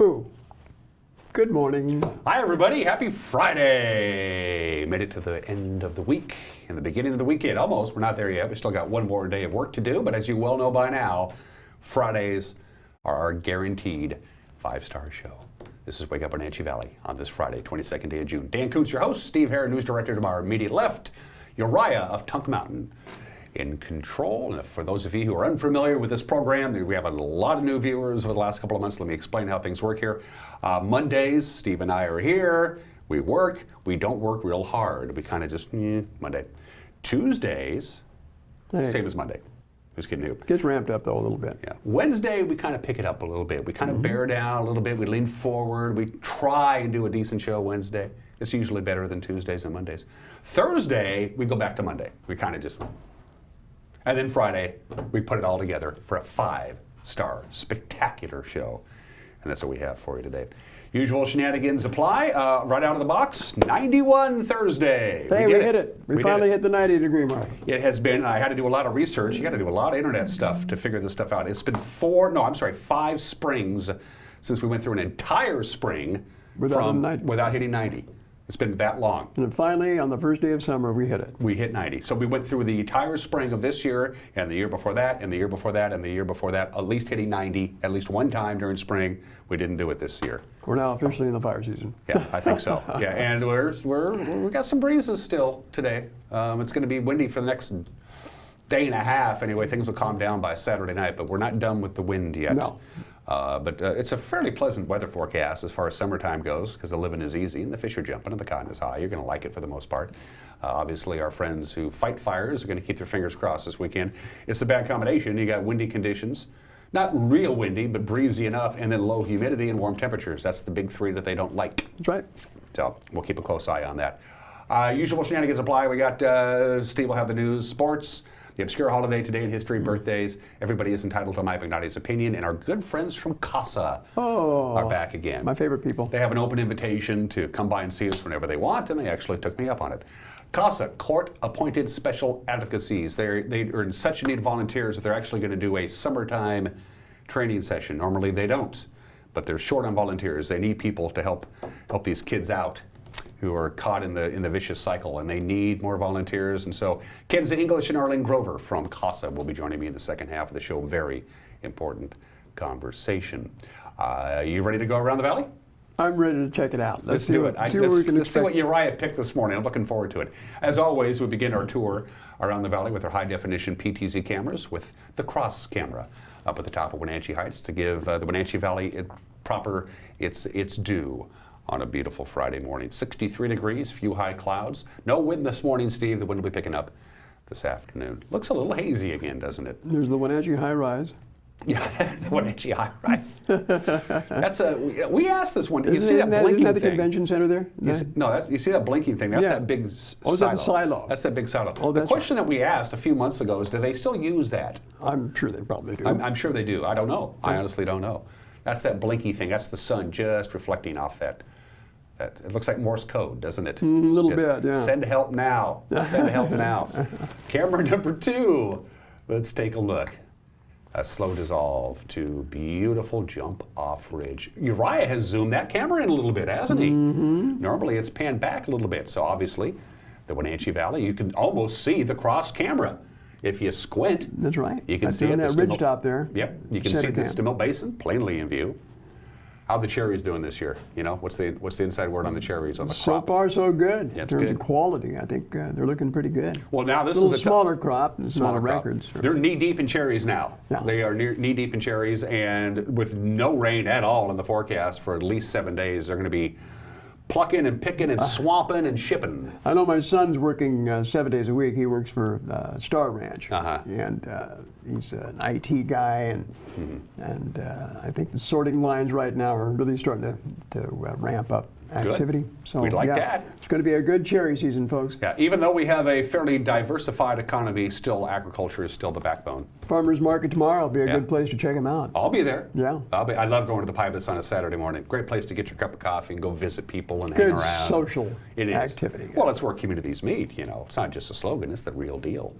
Boo. Good morning. Hi, everybody. Happy Friday. Made it to the end of the week and the beginning of the weekend. Almost. We're not there yet. We still got one more day of work to do. But as you well know by now, Fridays are our guaranteed 5-star show. This is Wake Up Wenatchee Valley on this Friday, 22nd day of June. Dan Kuntz, your host. Steve Herr, news director to our immediate left. Uriah of Tunk Mountain in control. And for those of you who are unfamiliar with this program, we have a lot of new viewers over the last couple of months. Let me explain how things work here. Mondays, Steve and I are here. We work. We don't work real hard. We kind of just, Monday. Tuesdays, same as Monday. Who's kidding you? Gets ramped up, though, a little bit. Yeah. Wednesday, we kind of pick it up a little bit. We kind of bear down a little bit. We lean forward. We try and do a decent show Wednesday. It's usually better than Tuesdays and Mondays. Thursday, we go back to Monday. We kind of just... And then Friday, we put it all together for a 5-star spectacular show. And that's what we have for you today. Usual shenanigans apply. Right out of the box, 91 Thursday. Hey, we hit it. We finally hit the 90-degree mark. It has been, I had to do a lot of research. You got to do a lot of internet stuff to figure this stuff out. It's been 5 springs since we went through an entire spring without hitting 90. It's been that long. And then finally, on the first day of summer, we hit it. We hit 90. So we went through the entire spring of this year, and the year before that, and the year before that, and the year before that, at least hitting 90, at least one time during spring. We didn't do it this year. We're now officially in the fire season. Yeah, I think so. Yeah, and we got some breezes still today. It's going to be windy for the next day and a half. Anyway, things will calm down by Saturday night, but we're not done with the wind yet. No. But it's a fairly pleasant weather forecast as far as summertime goes, because the living is easy and the fish are jumping and the cotton is high. You're going to like it for the most part. Obviously, our friends who fight fires are going to keep their fingers crossed this weekend. It's a bad combination. You got windy conditions, not real windy, but breezy enough, and then low humidity and warm temperatures. That's the big three that they don't like. That's right. So we'll keep a close eye on that. Usual shenanigans apply. We got Steve will have the news, sports. The obscure holiday today in history, birthdays. Everybody is entitled to Mike McNally's opinion, and our good friends from CASA are back again. My favorite people. They have an open invitation to come by and see us whenever they want, and they actually took me up on it. CASA, Court-Appointed Special Advocacies. They are in such need of volunteers that they're actually going to do a summertime training session. Normally they don't, but they're short on volunteers. They need people to help these kids out who are caught in the vicious cycle, and they need more volunteers. And so Kenzie English and Arlene Grover from CASA will be joining me in the second half of the show. Very important conversation. You ready to go around the valley? I'm ready to check it out. Let's do it. Let's see what Uriah picked this morning. I'm looking forward to it. As always, we begin our tour around the valley with our high-definition PTZ cameras with the cross camera up at the top of Wenatchee Heights to give the Wenatchee Valley its due on a beautiful Friday morning. 63 degrees, few high clouds. No wind this morning, Steve. The wind will be picking up this afternoon. Looks a little hazy again, doesn't it? There's the Wenatchee High Rise. Yeah, the Wenatchee High Rise. We asked this one. You see that blinking thing? Isn't that the convention center there? You see that blinking thing? That's that big silo. Oh, is that the silo? That's that big silo. Oh, the question that we asked a few months ago is, do they still use that? I'm sure they probably do. I'm sure they do. I don't know. I honestly don't know. That's that blinky thing. That's the sun just reflecting off that. It looks like Morse code, doesn't it? A little bit, yeah. Send help now. Send help now. Camera number 2. Let's take a look. A slow dissolve to beautiful jump off ridge. Uriah has zoomed that camera in a little bit, hasn't he? Normally it's panned back a little bit. So obviously, the Wenatchee Valley, you can almost see the cross camera. If you squint, that's right. You can see it. That ridge top there. Yep, you can see the Stimmel Basin plainly in view. How the cherries doing this year? You know, what's the inside word on the cherries on the crop? So far, so good. Yeah, in terms of quality, I think they're looking pretty good. Well, now this is the smaller crop. It's not a record. They're knee deep in cherries now. Yeah. They are knee deep in cherries, and with no rain at all in the forecast for at least 7 days, they're going to be plucking and picking and swamping and shipping. I know my son's working 7 days a week. He works for Star Ranch, and he's an IT guy, and I think the sorting lines right now are really starting to ramp up activity. Good. So we'd like that. It's going to be a good cherry season, folks. Yeah, even though we have a fairly diversified economy, still agriculture is still the backbone. Farmers market tomorrow will be a good place to check them out. I'll be there. Yeah. I love going to the Pilots on a Saturday morning. Great place to get your cup of coffee and go visit people and hang around. Good social activity. Well, it's where communities meet, you know. It's not just a slogan, it's the real deal.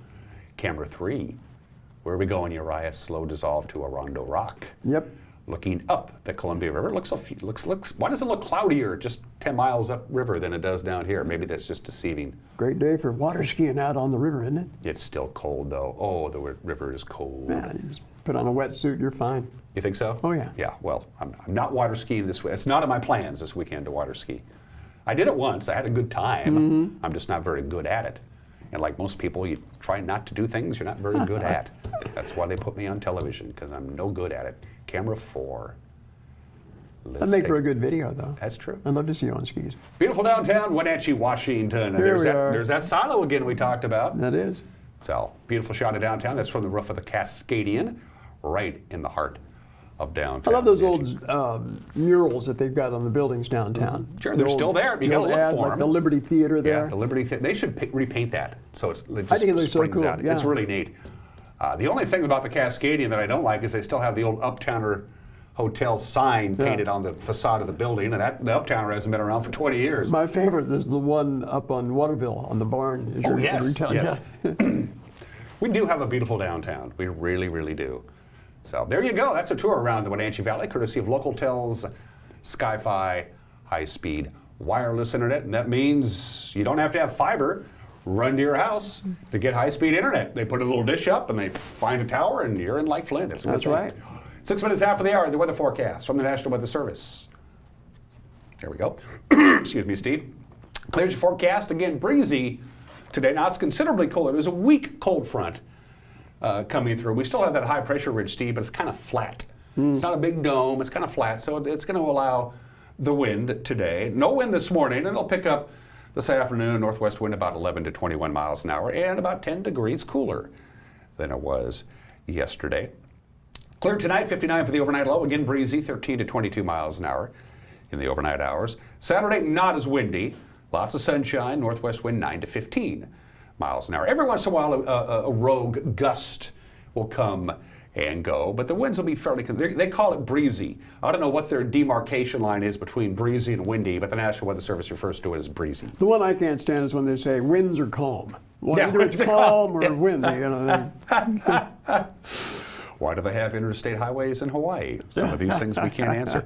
Camera 3. Where are we going, Uriah? Slow dissolve to Arondo Rock. Yep. looking up the Columbia River. It looks why does it look cloudier just 10 miles upriver than it does down here? Maybe that's just deceiving. Great day for water skiing out on the river, isn't it? It's still cold though. Oh, the river is cold. Man, you just put on a wetsuit, you're fine. You think so? Oh yeah. Yeah, well, I'm not water skiing this week. It's not in my plans this weekend to water ski. I did it once, I had a good time. I'm just not very good at it. And like most people, you try not to do things you're not very good at. That's why they put me on television, because I'm no good at it. Camera 4. That'd make for a good video, though. That's true. I'd love to see you on skis. Beautiful downtown Wenatchee, Washington. Here we are. There's that silo again we talked about. That is. So, beautiful shot of downtown. That's from the roof of the Cascadian, right in the heart of downtown. I love those old murals that they've got on the buildings downtown. Sure, they're still there. You gotta look for like them. the Liberty Theater there. Yeah, the Liberty Theater. They should repaint that so it just I think it looks so springs cool. out. Yeah. It's really neat. The only thing about the Cascadian that I don't like is they still have the old Uptowner Hotel sign painted on the facade of the building, and the Uptowner hasn't been around for 20 years. My favorite is the one up on Waterville on the barn. Oh, yes, yes. Yeah. We do have a beautiful downtown. We really, really do. So there you go. That's a tour around the Wenatchee Valley, courtesy of Localtel's Sky-Fi high-speed wireless internet. And that means you don't have to have fiber run to your house to get high-speed internet. They put a little dish up and they find a tower and you're in like Flint. It's a good That's thing. right. 6 minutes after the hour, the weather forecast from the National Weather Service. There we go. Excuse me, Steve. There's your forecast. Again, breezy today. Now, it's considerably colder. There's a weak cold front coming through. We still have that high pressure ridge, Steve, but it's kind of flat. It's not a big dome. It's kind of flat, so it's going to allow the wind today. No wind this morning, and it'll pick up this afternoon. Northwest wind about 11 to 21 miles an hour, and about 10 degrees cooler than it was yesterday. Clear tonight, 59 for the overnight low. Again, breezy, 13 to 22 miles an hour in the overnight hours. Saturday, not as windy. Lots of sunshine. Northwest wind 9 to 15 miles an hour. Every once in a while, a rogue gust will come and go, but the winds will be fairly, they call it breezy. I don't know what their demarcation line is between breezy and windy, but the National Weather Service refers to it as breezy. The one I can't stand is when they say winds are calm. Well, Yeah, either it's winds are calm calm. or windy. You know, Why do they have interstate highways in Hawaii? Some of these things we can't answer.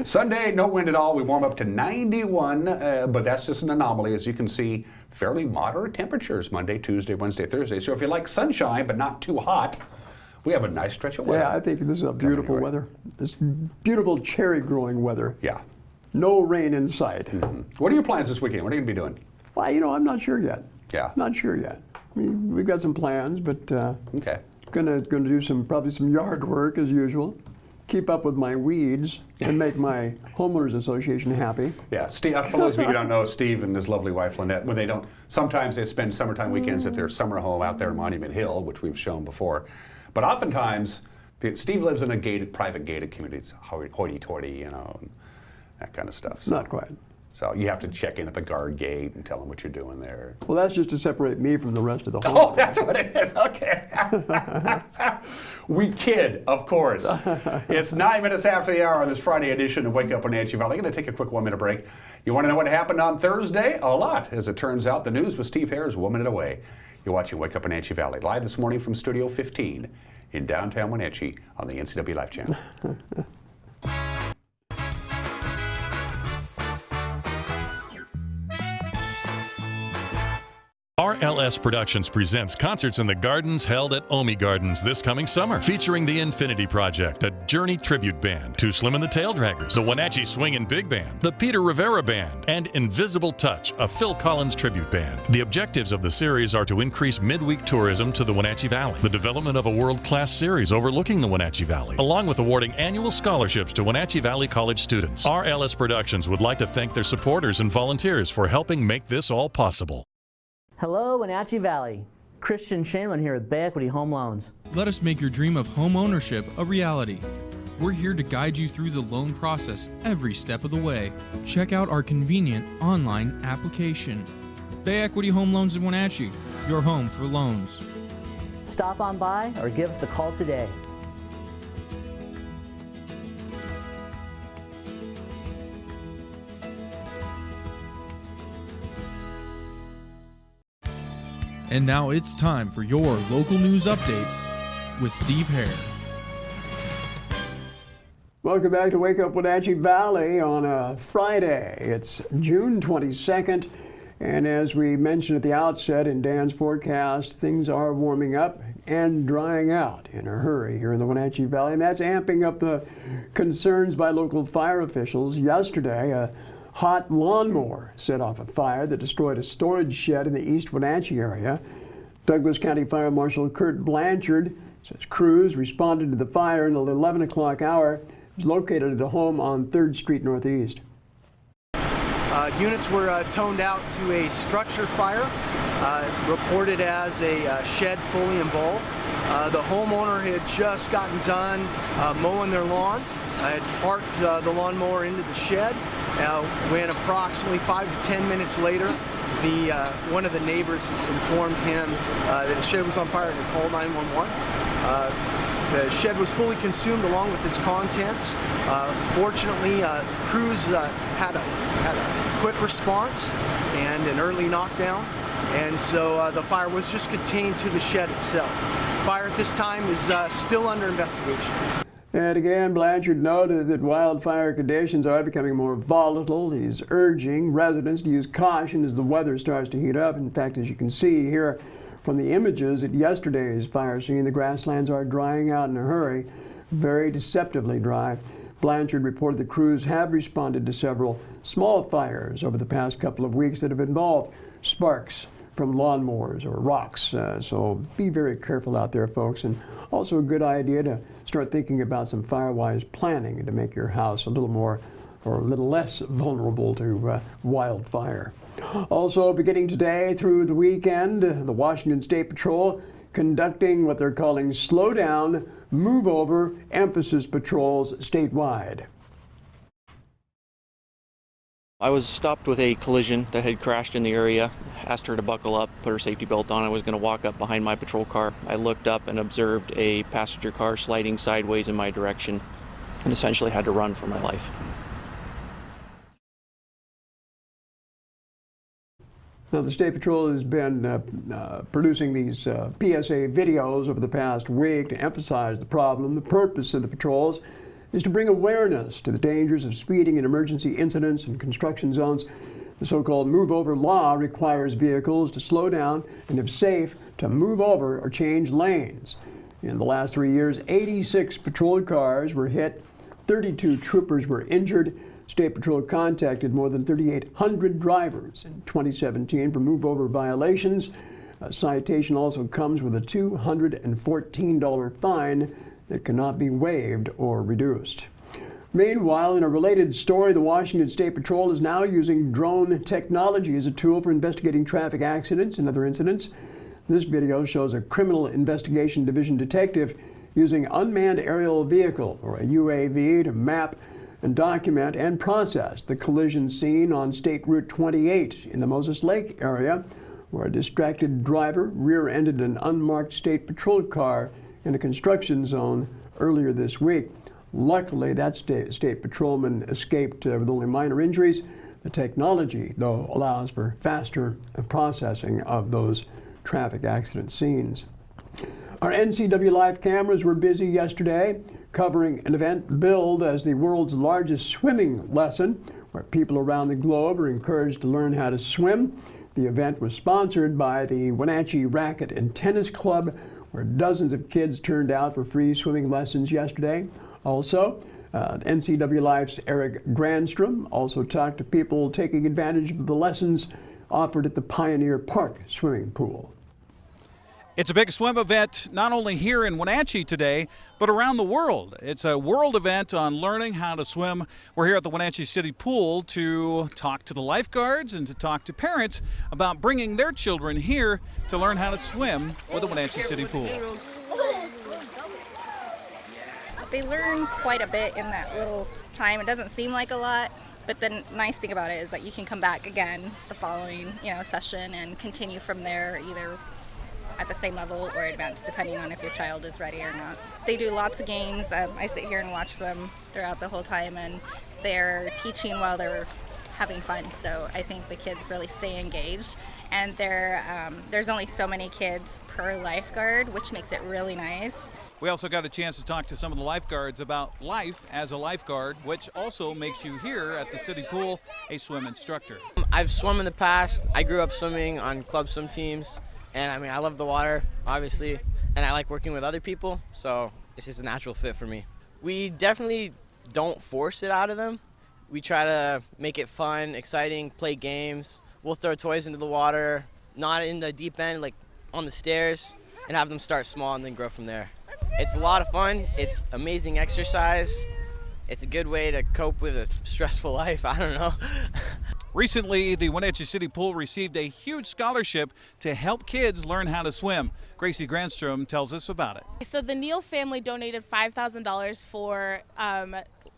Sunday, no wind at all. We warm up to 91, but that's just an anomaly. As you can see, fairly moderate temperatures Monday, Tuesday, Wednesday, Thursday. So if you like sunshine but not too hot, we have a nice stretch of weather. Yeah, I think this is a beautiful anyway. weather. This beautiful cherry growing weather. Yeah. No rain in sight. What are your plans this weekend? What are you going to be doing? Well, you know, I'm not sure yet. Yeah. Not sure yet. I mean, we've got some plans, but Okay. gonna do probably some yard work as usual. Keep up with my weeds and make my homeowners association happy. Yeah, Steve, for those of you who don't know, Steve and his lovely wife Lynette, when they don't, sometimes they spend summertime weekends at their summer home out there in Monument Hill, which we've shown before. But oftentimes, Steve lives in a private gated community. It's hoity-toity, you know, and that kind of stuff. So, Not quite. so you have to check in at the guard gate and tell them what you're doing there. Well, that's just to separate me from the rest of the home. Oh, that's what it is. Okay. We kid, of course. It's 9 minutes after the hour on this Friday edition of Wake Up Wenatchee Valley. I'm going to take a quick 1-minute break. You want to know what happened on Thursday? A lot. As it turns out, the news with Steve Hare's 1 minute away. You're watching Wake Up Wenatchee Valley live this morning from Studio 15 in downtown Wenatchee on the NCW Life Channel. RLS Productions presents Concerts in the Gardens held at Omi Gardens this coming summer, featuring the Infinity Project, a Journey tribute band, Too Slim and the Tail Draggers, the Wenatchee Swingin' Big Band, the Peter Rivera Band, and Invisible Touch, a Phil Collins tribute band. The objectives of the series are to increase midweek tourism to the Wenatchee Valley, the development of a world-class series overlooking the Wenatchee Valley, along with awarding annual scholarships to Wenatchee Valley College students. RLS Productions would like to thank their supporters and volunteers for helping make this all possible. Hello, Wenatchee Valley. Christian Shanlin here with Bay Equity Home Loans. Let us make your dream of home ownership a reality. We're here to guide you through the loan process every step of the way. Check out our convenient online application. Bay Equity Home Loans in Wenatchee, your home for loans. Stop on by or give us a call today. And now it's time for your local news update with Steve Hare. Welcome back to Wake Up Wenatchee Valley on a Friday. It's June 22nd, and as we mentioned at the outset in Dan's forecast, things are warming up and drying out in a hurry here in the Wenatchee Valley, and that's amping up the concerns by local fire officials. Yesterday, a hot lawnmower set off a fire that destroyed a storage shed in the East Wenatchee area. Douglas County Fire Marshal Kurt Blanchard says crews responded to the fire in the 11 o'clock hour. It was located at a home on 3rd Street Northeast. Units were toned out to a structure fire, reported as a shed fully involved. The homeowner had just gotten done mowing their lawn, had parked the lawnmower into the shed. When approximately 5 to 10 minutes later, one of the neighbors informed him that the shed was on fire and he called 911. The shed was fully consumed along with its contents. Fortunately, crews had a quick response and an early knockdown, and so the fire was just contained to the shed itself. Fire at this time is still under investigation. And again, Blanchard noted that wildfire conditions are becoming more volatile. He's urging residents to use caution as the weather starts to heat up. In fact, as you can see here from the images at yesterday's fire scene, the grasslands are drying out in a hurry, very deceptively dry. Blanchard reported the crews have responded to several small fires over the past couple of weeks that have involved sparks from lawnmowers or rocks. So be very careful out there, folks. And also a good idea to start thinking about some fire-wise planning to make your house a little more or a little less vulnerable to wildfire. Also, beginning today through the weekend, the Washington State Patrol conducting what they're calling slow down, move over emphasis patrols statewide. I was stopped with a collision that had crashed in the area, asked her to buckle up, put her safety belt on. I was going to walk up behind my patrol car. I looked up and observed a passenger car sliding sideways in my direction and essentially had to run for my life. Now, the State Patrol has been producing these PSA videos over the past week to emphasize the problem. The purpose of the patrols is to bring awareness to the dangers of speeding in emergency incidents and construction zones. The so-called move over law requires vehicles to slow down and, if safe, to move over or change lanes. In the last 3 years, 86 patrol cars were hit, 32 troopers were injured. State Patrol contacted more than 3,800 drivers in 2017 for move-over violations. A citation also comes with a $214 fine that cannot be waived or reduced. Meanwhile, in a related story, the Washington State Patrol is now using drone technology as a tool for investigating traffic accidents and other incidents. This video shows a Criminal Investigation Division detective using unmanned aerial vehicle, or a UAV, to map and document and process the collision scene on State Route 28 in the Moses Lake area, where a distracted driver rear-ended an unmarked State Patrol car in a construction zone earlier this week. Luckily, that state patrolman escaped with only minor injuries. The technology, though, allows for faster processing of those traffic accident scenes. Our NCW Live cameras were busy yesterday covering an event billed as the world's largest swimming lesson, where people around the globe are encouraged to learn how to swim. The event was sponsored by the Wenatchee Racket and Tennis Club, where dozens of kids turned out for free swimming lessons yesterday. Also, NCW Life's Eric Grandstrom also talked to people taking advantage of the lessons offered at the Pioneer Park swimming pool. It's a big swim event not only here in Wenatchee today, but around the world. It's a world event on learning how to swim. We're here at the Wenatchee City Pool to talk to the lifeguards and to talk to parents about bringing their children here to learn how to swim with the Wenatchee City Pool. They learn quite a bit in that little time. It doesn't seem like a lot, but the nice thing about it is that you can come back again the following, session and continue from there, either at the same level or advanced, depending on if your child is ready or not. They do lots of games. I sit here and watch them throughout the whole time, and they're teaching while they're having fun. So I think the kids really stay engaged, and there's only so many kids per lifeguard, which makes it really nice. We also got a chance to talk to some of the lifeguards about life as a lifeguard, which also makes you here at the city pool a swim instructor. I've swum in the past. I grew up swimming on club swim teams, and I mean, I love the water, obviously, and I like working with other people, so it's just a natural fit for me. We definitely don't force it out of them. We try to make it fun, exciting, play games. We'll throw toys into the water, not in the deep end, like on the stairs, and have them start small and then grow from there. It's a lot of fun. It's amazing exercise. It's a good way to cope with a stressful life. I don't know. Recently, the Wenatchee City Pool received a huge scholarship to help kids learn how to swim. Gracie Granstrom tells us about it. So the Neal family donated $5,000 for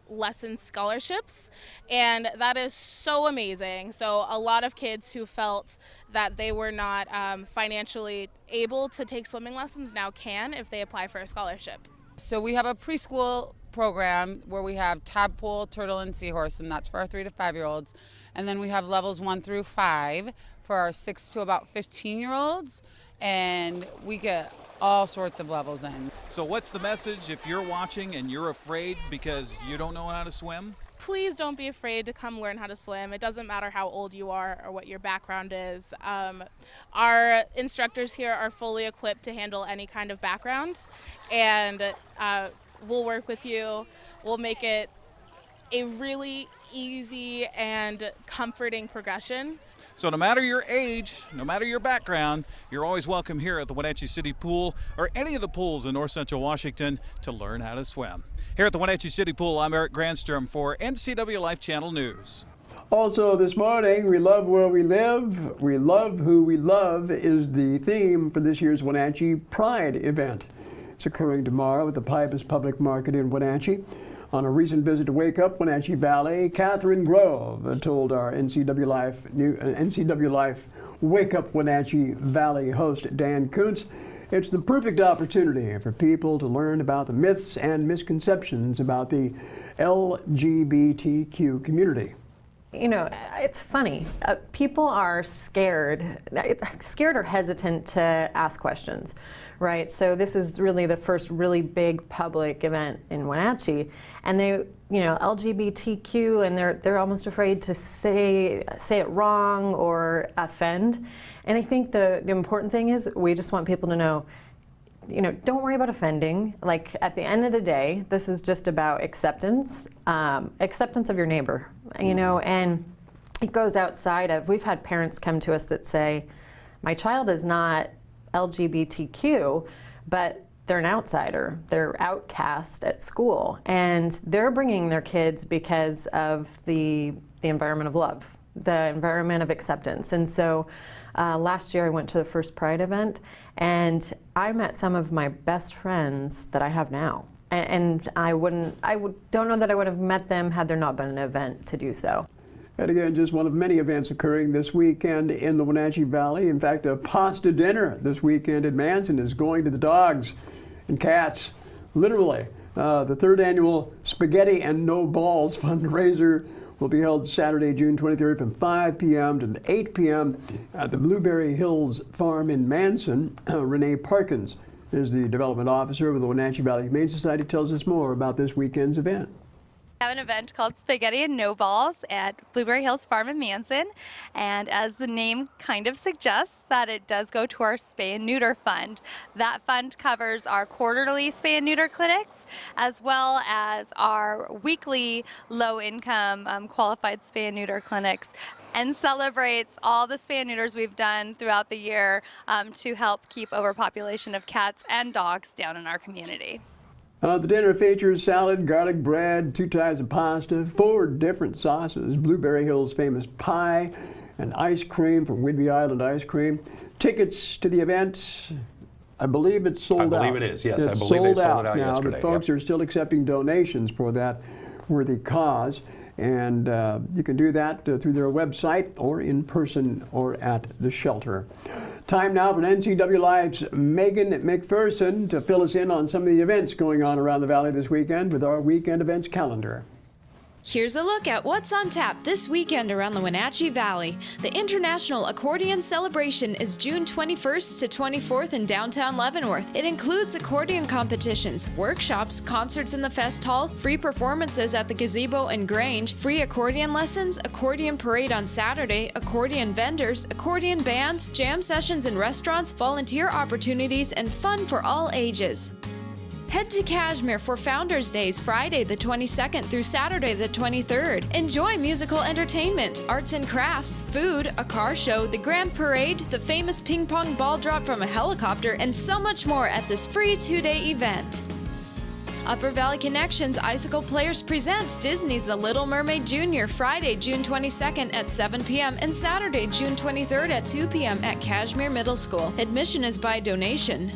lesson scholarships, and that is so amazing. So a lot of kids who felt that they were not financially able to take swimming lessons now can if they apply for a scholarship. So we have a preschool program where we have tadpole, turtle, and seahorse, and that's for our 3 to 5-year-olds. And then we have levels 1 through 5 for our 6 to about 15-year-olds, and we get all sorts of levels in. So what's the message if you're watching and you're afraid because you don't know how to swim? Please don't be afraid to come learn how to swim. It doesn't matter how old you are or what your background is. Our instructors here are fully equipped to handle any kind of background, and we'll work with you. We'll make it a really easy and comforting progression. So no matter your age, no matter your background, you're always welcome here at the Wenatchee City Pool or any of the pools in North Central Washington to learn how to swim. Here at the Wenatchee City Pool, I'm Eric Granstrom for NCW Life Channel News. Also this morning, we love where we live, we love who we love is the theme for this year's Wenatchee Pride event. It's occurring tomorrow at the Pybus Public Market in Wenatchee. On a recent visit to Wake Up Wenatchee Valley, Catherine Grove told our NCW Life Wake Up Wenatchee Valley host Dan Kuntz, it's the perfect opportunity for people to learn about the myths and misconceptions about the LGBTQ community. You know, it's funny. People are scared or hesitant to ask questions, right? So this is really the first really big public event in Wenatchee, and they, you know, LGBTQ, and they're almost afraid to say it wrong or offend. And I think the important thing is we just want people to know, you know, don't worry about offending. Like, at the end of the day, this is just about acceptance, acceptance of your neighbor, you know, and it goes outside of, we've had parents come to us that say, my child is not LGBTQ, but they're an outsider, they're outcast at school, and they're bringing their kids because of the environment of love, the environment of acceptance. And so last year I went to the first Pride event, and I met some of my best friends that I have now. And don't know that I would have met them had there not been an event to do so. And again, just one of many events occurring this weekend in the Wenatchee Valley. In fact, a pasta dinner this weekend in Manson is going to the dogs and cats, literally. The third annual Spaghetti and No Balls fundraiser will be held Saturday, June 23rd from 5 p.m. to 8 p.m. at the Blueberry Hills Farm in Manson. Renee Parkins is the development officer of the Wenatchee Valley Humane Society, tells us more about this weekend's event. We have an event called Spaghetti and No Balls at Blueberry Hills Farm in Manson, and as the name kind of suggests, that it does go to our spay and neuter fund. That fund covers our quarterly spay and neuter clinics, as well as our weekly low-income qualified spay and neuter clinics, and celebrates all the spay and neuters we've done throughout the year to help keep overpopulation of cats and dogs down in our community. The dinner features salad, garlic bread, 2 types of pasta, 4 different sauces, Blueberry Hills famous pie, and ice cream from Whidbey Island Ice Cream. Tickets to the event, I believe it's sold out. I believe it is, yes. It's I believe they sold it out now, yesterday. but folks are still accepting donations for that worthy cause. And you can do that through their website or in person or at the shelter. Time now for NCW Live's Megan McPherson to fill us in on some of the events going on around the valley this weekend with our weekend events calendar. Here's a look at what's on tap this weekend around the Wenatchee Valley. The International Accordion Celebration is June 21st to 24th in downtown Leavenworth. It includes accordion competitions, workshops, concerts in the Fest Hall, free performances at the Gazebo and Grange, free accordion lessons, accordion parade on Saturday, accordion vendors, accordion bands, jam sessions in restaurants, volunteer opportunities, and fun for all ages. Head to Kashmir for Founders Days, Friday the 22nd through Saturday the 23rd. Enjoy musical entertainment, arts and crafts, food, a car show, the grand parade, the famous ping pong ball drop from a helicopter, and so much more at this free 2-day event. Upper Valley Connections Icicle Players presents Disney's The Little Mermaid Jr. Friday, June 22nd at 7 p.m. and Saturday, June 23rd at 2 p.m. at Kashmir Middle School. Admission is by donation.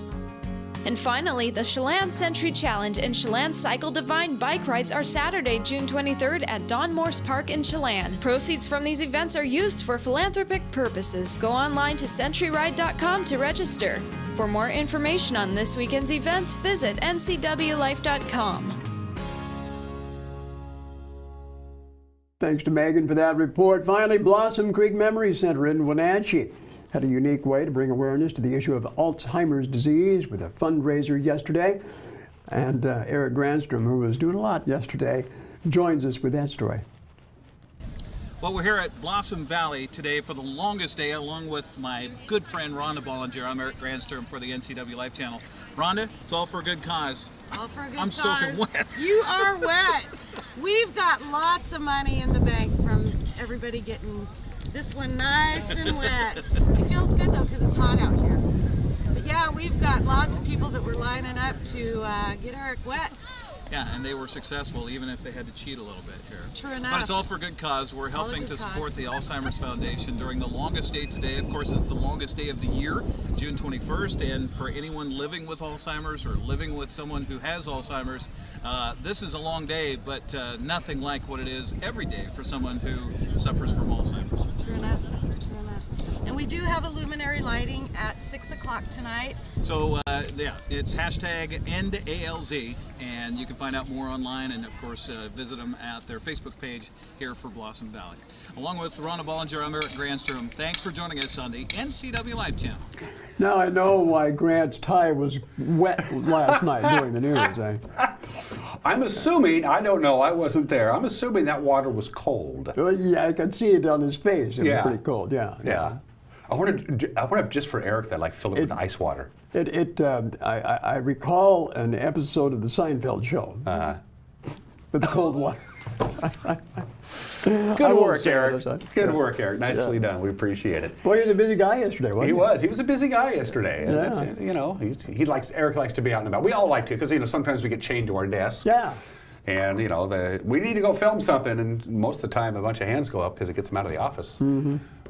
And finally, the Chelan Century Challenge and Chelan Cycle Divine bike rides are Saturday, June 23rd at Don Morse Park in Chelan. Proceeds from these events are used for philanthropic purposes. Go online to centuryride.com to register. For more information on this weekend's events, visit ncwlife.com. Thanks to Megan for that report. Finally, Blossom Creek Memory Center in Wenatchee had a unique way to bring awareness to the issue of Alzheimer's disease with a fundraiser yesterday. And Eric Granstrom, who was doing a lot yesterday, joins us with that story. Well, we're here at Blossom Valley today for the longest day, along with my good friend Rhonda Bollinger. I'm Eric Granstrom for the NCW Life Channel. Rhonda, it's all for a good cause. All for a good I'm cause. soaking wet. You are wet. We've got lots of money in the bank from everybody getting this one nice and wet. It feels good though because it's hot out here. But yeah, we've got lots of people that were lining up to get Eric wet. Yeah, and they were successful even if they had to cheat a little bit here. True enough. But it's all for a good cause. We're helping to support the Alzheimer's Foundation during the longest day today. Of course, it's the longest day of the year, June 21st. And for anyone living with Alzheimer's or living with someone who has Alzheimer's, this is a long day, but nothing like what it is every day for someone who suffers from Alzheimer's. True enough. True enough. And we do have a luminary lighting at 6 o'clock tonight. So yeah, it's hashtag EndALZ, and you can find out more online and of course visit them at their Facebook page here for Blossom Valley. Along with Rhonda Bollinger, I'm Eric Granstrom. Thanks for joining us on the NCW Life Channel. Now I know why Grant's tie was wet last night doing the news. I'm assuming, I don't know, I wasn't there. I'm assuming that water was cold. Yeah, I could see it on his face. It was pretty cold, yeah. I wonder if just for Eric that fill it with ice water. I recall an episode of the Seinfeld show with the cold water. Good work, Eric. Good work, Eric. Nicely done. We appreciate it. Well, he was a busy guy yesterday, wasn't he? He was. He was a busy guy yesterday. And Yeah. that's, you know, Eric likes to be out and about. We all like to, because sometimes we get chained to our desks. Yeah. And we need to go film something, and most of the time a bunch of hands go up because it gets them out of the office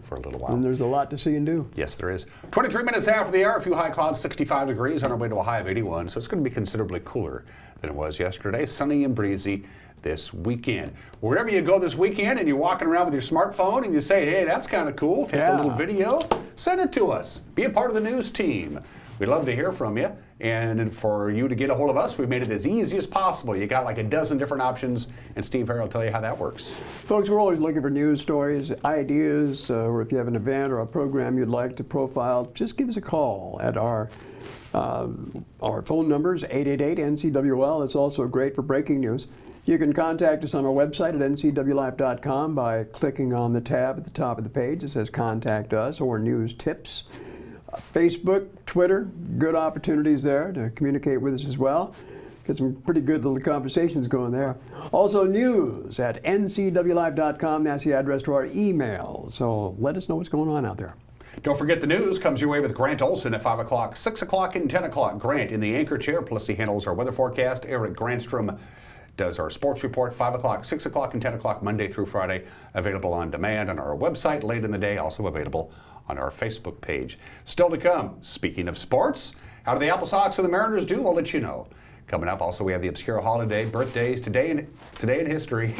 for a little while. And there's a lot to see and do. Yes, there is. 23 minutes after the hour, a few high clouds, 65 degrees on our way to a high of 81. So it's going to be considerably cooler than it was yesterday. Sunny and breezy this weekend. Wherever you go this weekend and you're walking around with your smartphone and you say, hey, that's kind of cool, take a little video, send it to us. Be a part of the news team. We'd love to hear from you. And for you to get a hold of us, we've made it as easy as possible. You got like a dozen different options, and Steve Harrell will tell you how that works. Folks, we're always looking for news stories, ideas, or if you have an event or a program you'd like to profile, just give us a call at our phone numbers, 888-NCWL. It's also great for breaking news. You can contact us on our website at ncwlife.com by clicking on the tab at the top of the page that says Contact Us or News Tips. Facebook, Twitter, good opportunities there to communicate with us as well. Get some pretty good little conversations going there. Also news at ncwlife.com. That's the address to our email. So let us know what's going on out there. Don't forget the news comes your way with Grant Olson at 5 o'clock, 6 o'clock, and 10 o'clock. Grant in the anchor chair, plus he handles our weather forecast. Eric Granstrom does our sports report, 5 o'clock, 6 o'clock, and 10 o'clock, Monday through Friday. Available on demand on our website late in the day, also available on our Facebook page. Still to come, speaking of sports, how do the Apple Sox and the Mariners do? We'll let you know. Coming up, also, we have the obscure holiday, birthdays, today in history.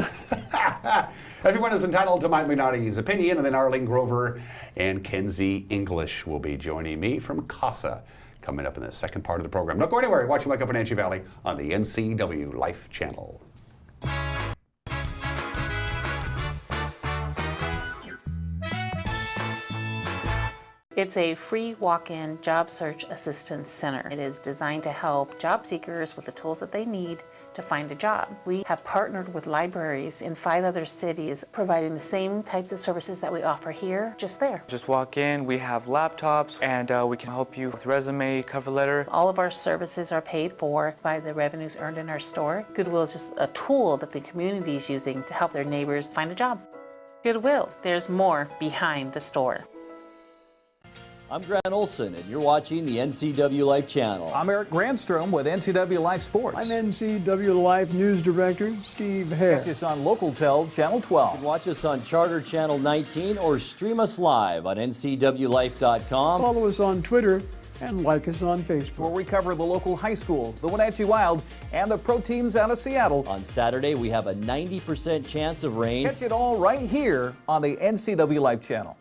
Everyone is entitled to Mike Mignotti's opinion, and then Arlene Grover and Kenzie English will be joining me from CASA coming up in the second part of the program. Don't go anywhere. You're watching Wake Up Wenatchee Valley on the NCW Life Channel. It's a free walk-in job search assistance center. It is designed to help job seekers with the tools that they need to find a job. We have partnered with libraries in 5 other cities, providing the same types of services that we offer here, just there. Just walk in, we have laptops, and we can help you with resume, cover letter. All of our services are paid for by the revenues earned in our store. Goodwill is just a tool that the community is using to help their neighbors find a job. Goodwill, there's more behind the store. I'm Grant Olson, and you're watching the NCW Life channel. I'm Eric Grandstrom with NCW Life Sports. I'm NCW Life News Director Steve Hare. Catch us on LocalTel Channel 12. You can watch us on Charter Channel 19 or stream us live on ncwlife.com. Follow us on Twitter and like us on Facebook. Where we cover the local high schools, the Wenatchee Wild, and the pro teams out of Seattle. On Saturday, we have a 90% chance of rain. Catch it all right here on the NCW Life channel.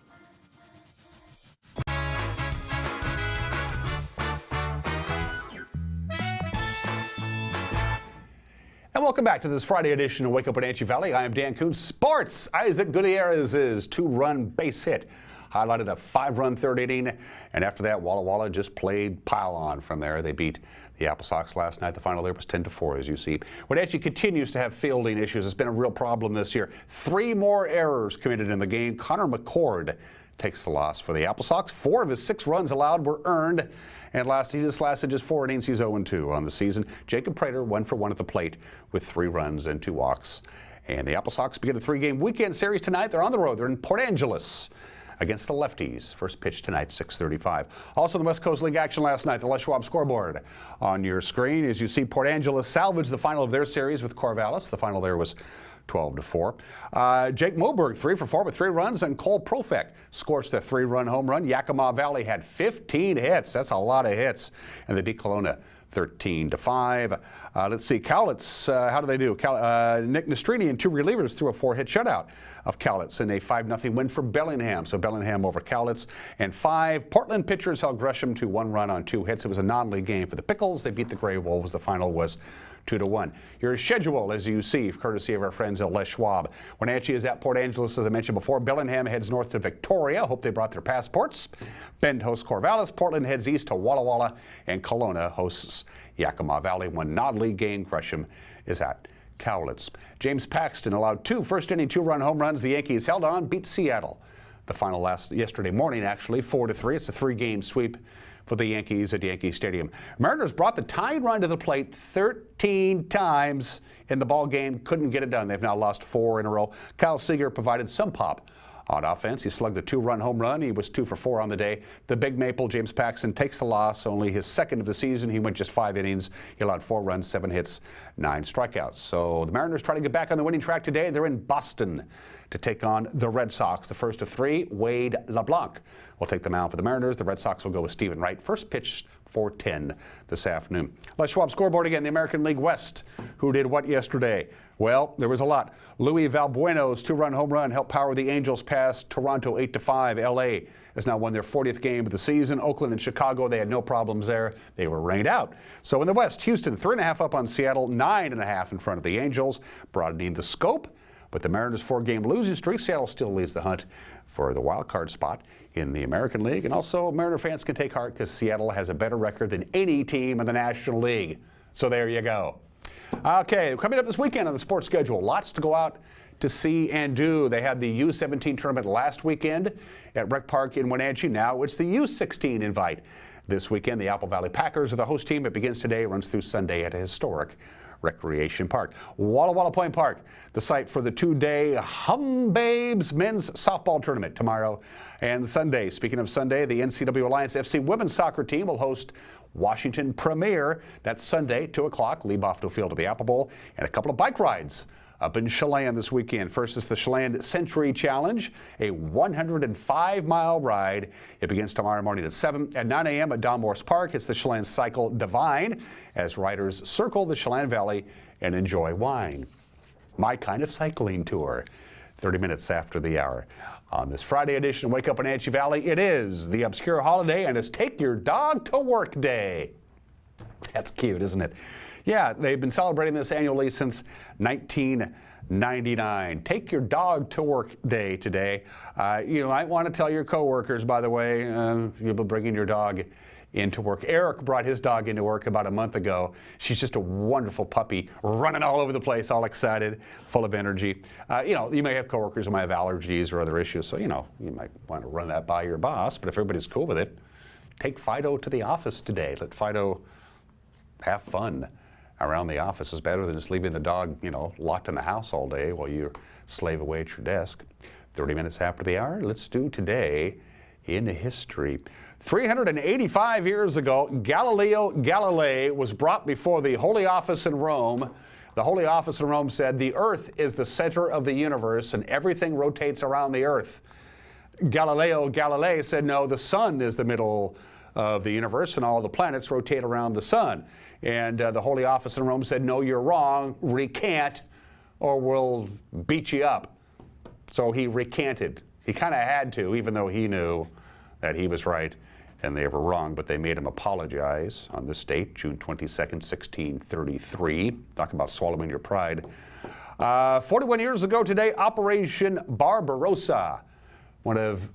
And welcome back to this Friday edition of Wake Up Wenatchee Valley. I am Dan Kuntz. Sports. Isaac Gutierrez's 2-run base hit highlighted a 5-run third inning, and after that, Walla Walla just played pile on from there. They beat the Apple Sox last night. The final there was 10-4, as you see. Wenatchee continues to have fielding issues. It's been a real problem this year. 3 more errors committed in the game. Connor McCord takes the loss for the Apple Sox. 4 of his 6 runs allowed were earned, and he just lasted just 4 innings. He's 0-2 on the season. Jacob Prater 1 for 1 at the plate with 3 runs and 2 walks. And the Apple Sox begin a 3-game weekend series tonight. They're on the road. They're in Port Angeles against the Lefties. First pitch tonight, 6:35. Also, the West Coast League action last night. The Les Schwab scoreboard on your screen. As you see, Port Angeles salvaged the final of their series with Corvallis. The final there was 12-4. Jake Moberg 3 for 4 with 3 runs, and Cole Profek scorched a 3-run home run. Yakima Valley had 15 hits. That's a lot of hits. And they beat Kelowna 13-5. Let's see, Cowlitz, how do they do? Nick Nastrini and 2 relievers threw a 4-hit shutout of Cowlitz in a 5-0 win for Bellingham. So Bellingham over Cowlitz. And 5 Portland pitchers held Gresham to 1 run on 2 hits. It was a non-league game for the Pickles. They beat the Grey Wolves. The final was 2-1. Your schedule, as you see, courtesy of our friends at Les Schwab. Wenatchee is at Port Angeles, as I mentioned before. Bellingham heads north to Victoria. Hope they brought their passports. Bend hosts Corvallis. Portland heads east to Walla Walla. And Kelowna hosts Yakima Valley. 1 non-league game. Gresham is at Cowlitz. James Paxton allowed 2 first-inning 2-run home runs. The Yankees held on, beat Seattle. The final yesterday morning, actually, 4-3. It's a 3-game sweep for the Yankees at Yankee Stadium. Mariners brought the tying run to the plate 13 times in the ball game. Couldn't get it done. They've now lost 4 in a row. Kyle Seager provided some pop on offense. He slugged a 2-run home run. He was 2 for 4 on the day. The Big Maple, James Paxton, takes the loss. Only his 2nd of the season. He went just 5 innings. He allowed 4 runs, 7 hits, 9 strikeouts. So the Mariners try to get back on the winning track today. They're in Boston to take on the Red Sox. The first of 3, Wade LeBlanc will take the mound for the Mariners. The Red Sox will go with Stephen Wright. First pitch 4:10 this afternoon. Les Schwab scoreboard again. The American League West. Who did what yesterday? Well, there was a lot. Louis Valbueno's 2-run home run helped power the Angels past Toronto 8-5. LA has now won their 40th game of the season. Oakland and Chicago, they had no problems there. They were rained out. So in the West, Houston 3.5 up on Seattle, 9.5 in front of the Angels, broadening the scope. But the Mariners' 4-game losing streak, Seattle still leads the hunt for the wild card spot in the American League. And also, Mariner fans can take heart because Seattle has a better record than any team in the National League. So there you go. Okay, coming up this weekend on the sports schedule, lots to go out to see and do. They had the U17 tournament last weekend at Rec Park in Wenatchee. Now it's the U16 invite. This weekend, the Apple Valley Packers are the host team. It begins today, runs through Sunday at a historic Recreation Park. Walla Walla Point Park, the site for the 2-day Hum Babes men's softball tournament tomorrow and Sunday. Speaking of Sunday, the NCW Alliance FC women's soccer team will host Washington Premier. That's Sunday, 2 o'clock, Lee-Bofto Field at the Apple Bowl, and a couple of bike rides up in Chelan this weekend. First is the Chelan Century Challenge, a 105-mile ride. It begins tomorrow morning at 7 at 9 a.m. at Don Morse Park. It's the Chelan Cycle Divine as riders circle the Chelan Valley and enjoy wine. My kind of cycling tour, 30 minutes after the hour. On this Friday edition of Wake Up Wenatchee Valley, it is the obscure holiday and it's Take Your Dog to Work Day. That's cute, isn't it? Yeah, they've been celebrating this annually since 1999. Take your dog to work day today. You might want to tell your coworkers, by the way, you'll be bringing your dog into work. Eric brought his dog into work about a month ago. She's just a wonderful puppy, running all over the place, all excited, full of energy. You may have coworkers who might have allergies or other issues, so you might want to run that by your boss. But if everybody's cool with it, take Fido to the office today. Let Fido have fun around the office. Is better than just leaving the dog, locked in the house all day while you slave away at your desk. 30 minutes after the hour, let's do Today in History. 385 years ago, Galileo Galilei was brought before the Holy Office in Rome. The Holy Office in Rome said, the earth is the center of the universe and everything rotates around the earth. Galileo Galilei said, no, the sun is the middle of the universe and all the planets rotate around the sun. And the Holy Office in Rome said, no, you're wrong, recant or we'll beat you up. So he recanted. He kind of had to, even though he knew that he was right and they were wrong, but they made him apologize on this date, June 22nd, 1633. Talk about swallowing your pride. 41 years ago today, Operation Barbarossa, one of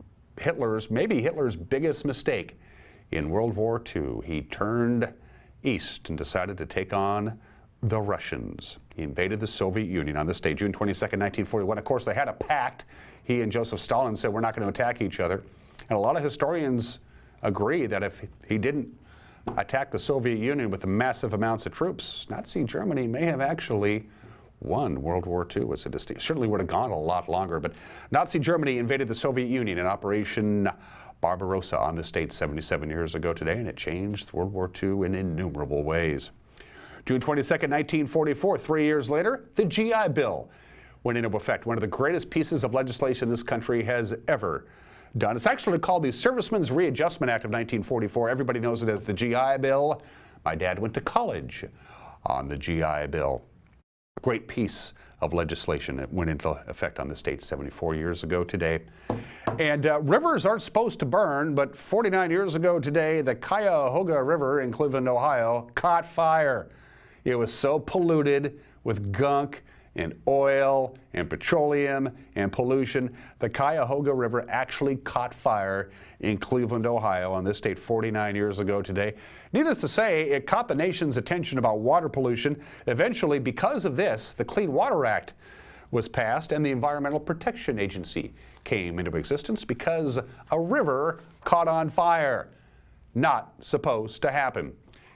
maybe Hitler's biggest mistake in World War II. He turned east and decided to take on the Russians. He invaded the Soviet Union on this day, June 22nd, 1941. Of course, they had a pact. He and Joseph Stalin said, we're not going to attack each other. And a lot of historians agree that if he didn't attack the Soviet Union with the massive amounts of troops, Nazi Germany may have actually won World War II. Certainly would have gone a lot longer, but Nazi Germany invaded the Soviet Union in Operation Barbarossa on this date 77 years ago today, and it changed World War II in innumerable ways. June 22nd, 1944, 3 years later, the GI Bill went into effect, one of the greatest pieces of legislation this country has ever done. It's actually called the Servicemen's Readjustment Act of 1944. Everybody knows it as the GI Bill. My dad went to college on the GI Bill. A great piece of legislation that went into effect on this date 74 years ago today. And rivers aren't supposed to burn, but 49 years ago today, the Cuyahoga River in Cleveland, Ohio, caught fire. It was so polluted with gunk and oil and petroleum and pollution. The Cuyahoga River actually caught fire in Cleveland, Ohio on this date 49 years ago today. Needless to say, it caught the nation's attention about water pollution. Eventually, because of this, the Clean Water Act was passed and the Environmental Protection Agency came into existence because a river caught on fire. Not supposed to happen.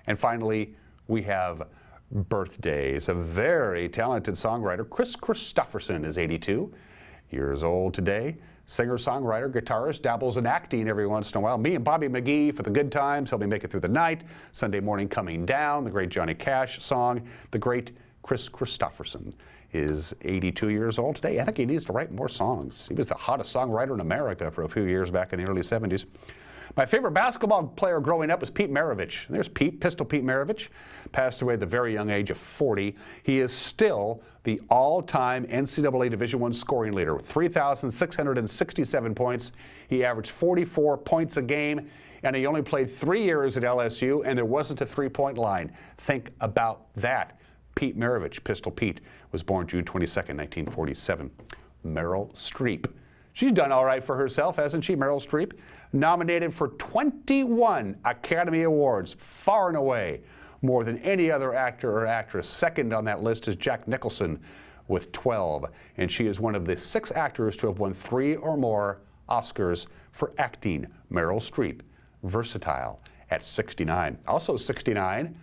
And finally, we have birthdays. A very talented songwriter, Kris Kristofferson, is 82 years old today. Singer, songwriter, guitarist, dabbles in acting every once in a while. Me and Bobby McGee for the good times, help me make it through the night. Sunday Morning Coming Down, the great Johnny Cash song. The great Kris Kristofferson is 82 years old today. I think he needs to write more songs. He was the hottest songwriter in America for a few years back in the early 70s. My favorite basketball player growing up was Pete Maravich. There's Pete, Pistol Pete Maravich, passed away at the very young age of 40. He is still the all-time NCAA Division I scoring leader with 3,667 points. He averaged 44 points a game, and he only played 3 years at LSU, and there wasn't a three-point line. Think about that. Pete Maravich, Pistol Pete, was born June 22nd, 1947. Meryl Streep. She's done all right for herself, hasn't she, Meryl Streep? Nominated for 21 Academy Awards, far and away more than any other actor or actress. Second on that list is Jack Nicholson with 12. And she is one of the 6 actors to have won 3 or more Oscars for acting. Meryl Streep, versatile at 69. Also 69,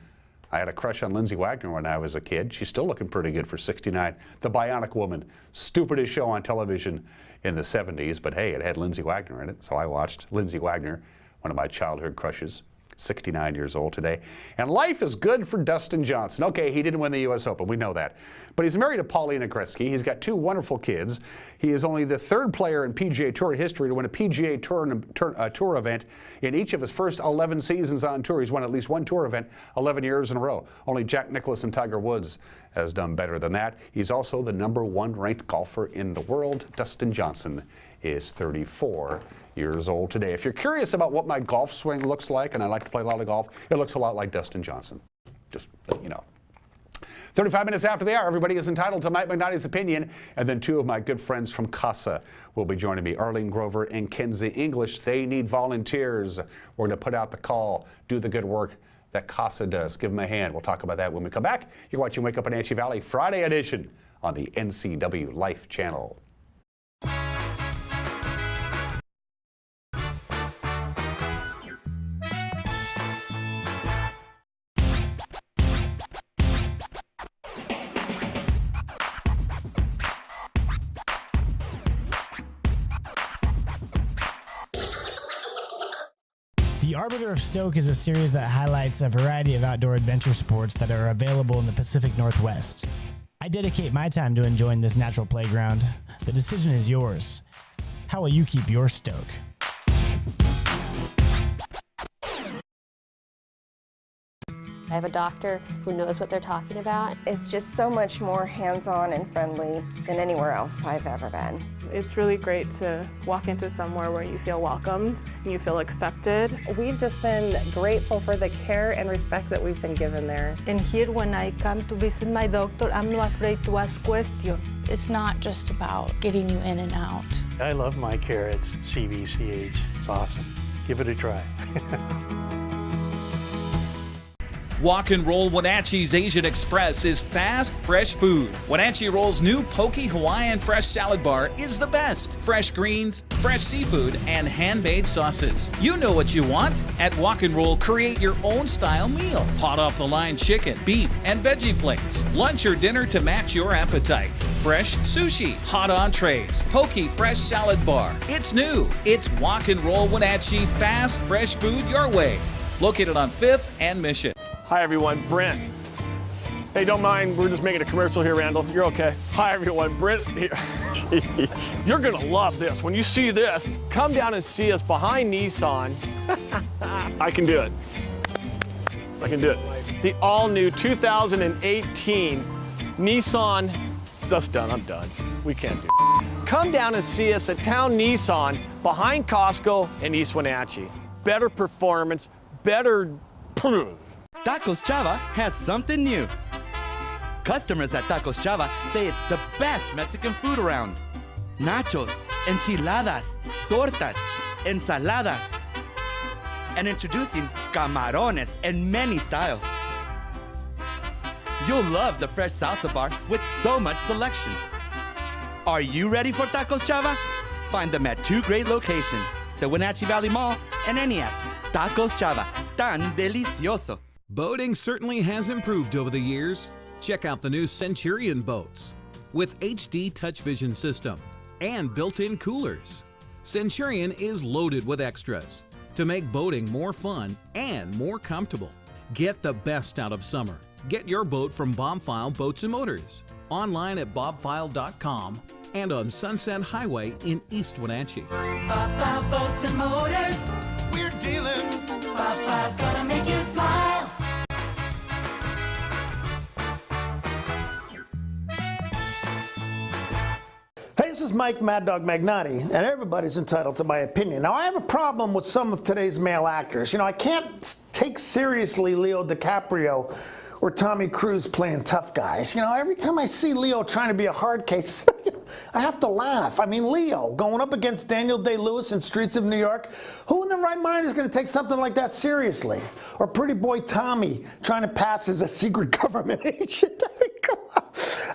I had a crush on Lindsay Wagner when I was a kid. She's still looking pretty good for 69. The Bionic Woman, stupidest show on television in the 70s, but hey, it had Lindsay Wagner in it, so I watched Lindsay Wagner, one of my childhood crushes. 69 years old today. And life is good for Dustin Johnson. Okay, he didn't win the U.S. Open, we know that. But he's married to Paulina Gretzky. He's got 2 wonderful kids. He is only the 3rd player in PGA Tour history to win a PGA Tour event in each of his first 11 seasons on tour. He's won at least 1 tour event 11 years in a row. Only Jack Nicklaus and Tiger Woods has done better than that. He's also the #1 ranked golfer in the world. Dustin Johnson is 34 years old today. If you're curious about what my golf swing looks like, and I like to play a lot of golf, it looks a lot like Dustin Johnson. Just, you know, 35 minutes after the hour, everybody is entitled to Mike Magnotti's opinion. And then two of my good friends from CASA will be joining me, Arlene Grover and Kenzie English. They need volunteers. We're going to put out the call, do the good work that CASA does. Give them a hand. We'll talk about that when we come back. You're watching Wake Up in Wenatchee Valley Friday edition on the NCW Life channel. The Arbiter of Stoke is a series that highlights a variety of outdoor adventure sports that are available in the Pacific Northwest. I dedicate my time to enjoying this natural playground. The decision is yours. How will you keep your stoke? I have a doctor who knows what they're talking about. It's just so much more hands-on and friendly than anywhere else I've ever been. It's really great to walk into somewhere where you feel welcomed and you feel accepted. We've just been grateful for the care and respect that we've been given there. And here when I come to visit my doctor, I'm not afraid to ask questions. It's not just about getting you in and out. I love my care at CVCH. It's awesome. Give it a try. Walk and Roll Wenatchee's Asian Express is fast, fresh food. Wenatchee Roll's new Poke Hawaiian Fresh Salad Bar is the best. Fresh greens, fresh seafood, and handmade sauces. You know what you want. At Walk and Roll, create your own style meal. Hot off the line chicken, beef, and veggie plates. Lunch or dinner to match your appetite. Fresh sushi, hot entrees, Poke Fresh Salad Bar. It's new. It's Walk and Roll Wenatchee, fast, fresh food your way. Located on 5th and Mission. Hi everyone, Brent. Hey, don't mind, we're just making a commercial here, Randall. You're okay. Hi everyone, Brent here. Jeez. You're gonna love this. When you see this, come down and see us behind Nissan. I can do it. I can do it. The all-new 2018 Nissan. That's done, I'm done. We can't do it. Come down and see us at Town Nissan behind Costco in East Wenatchee. Better performance, better proof. Tacos Chava has something new. Customers at Tacos Chava say it's the best Mexican food around. Nachos, enchiladas, tortas, ensaladas, and introducing camarones in many styles. You'll love the fresh salsa bar with so much selection. Are you ready for Tacos Chava? Find them at two great locations, the Wenatchee Valley Mall and Eniac. Tacos Chava, tan delicioso. Boating certainly has improved over the years. Check out the new Centurion boats with HD touch vision system and built-in coolers. Centurion is loaded with extras to make boating more fun and more comfortable. Get the best out of summer. Get your boat from Bobfile Boats and Motors. Online at bobfile.com and on Sunset Highway in East Wenatchee. Bobfile Boats and Motors, we're dealing. Bobfile's gonna make you smile. Hey, this is Mike Mad Dog Magnotti, and everybody's entitled to my opinion. Now, I have a problem with some of today's male actors. You know, I can't take seriously Leo DiCaprio or Tommy Cruise playing tough guys. You know, every time I see Leo trying to be a hard case, I have to laugh. I mean, Leo going up against Daniel Day-Lewis in Streets of New York, who in their right mind is going to take something like that seriously? Or Pretty Boy Tommy trying to pass as a secret government agent.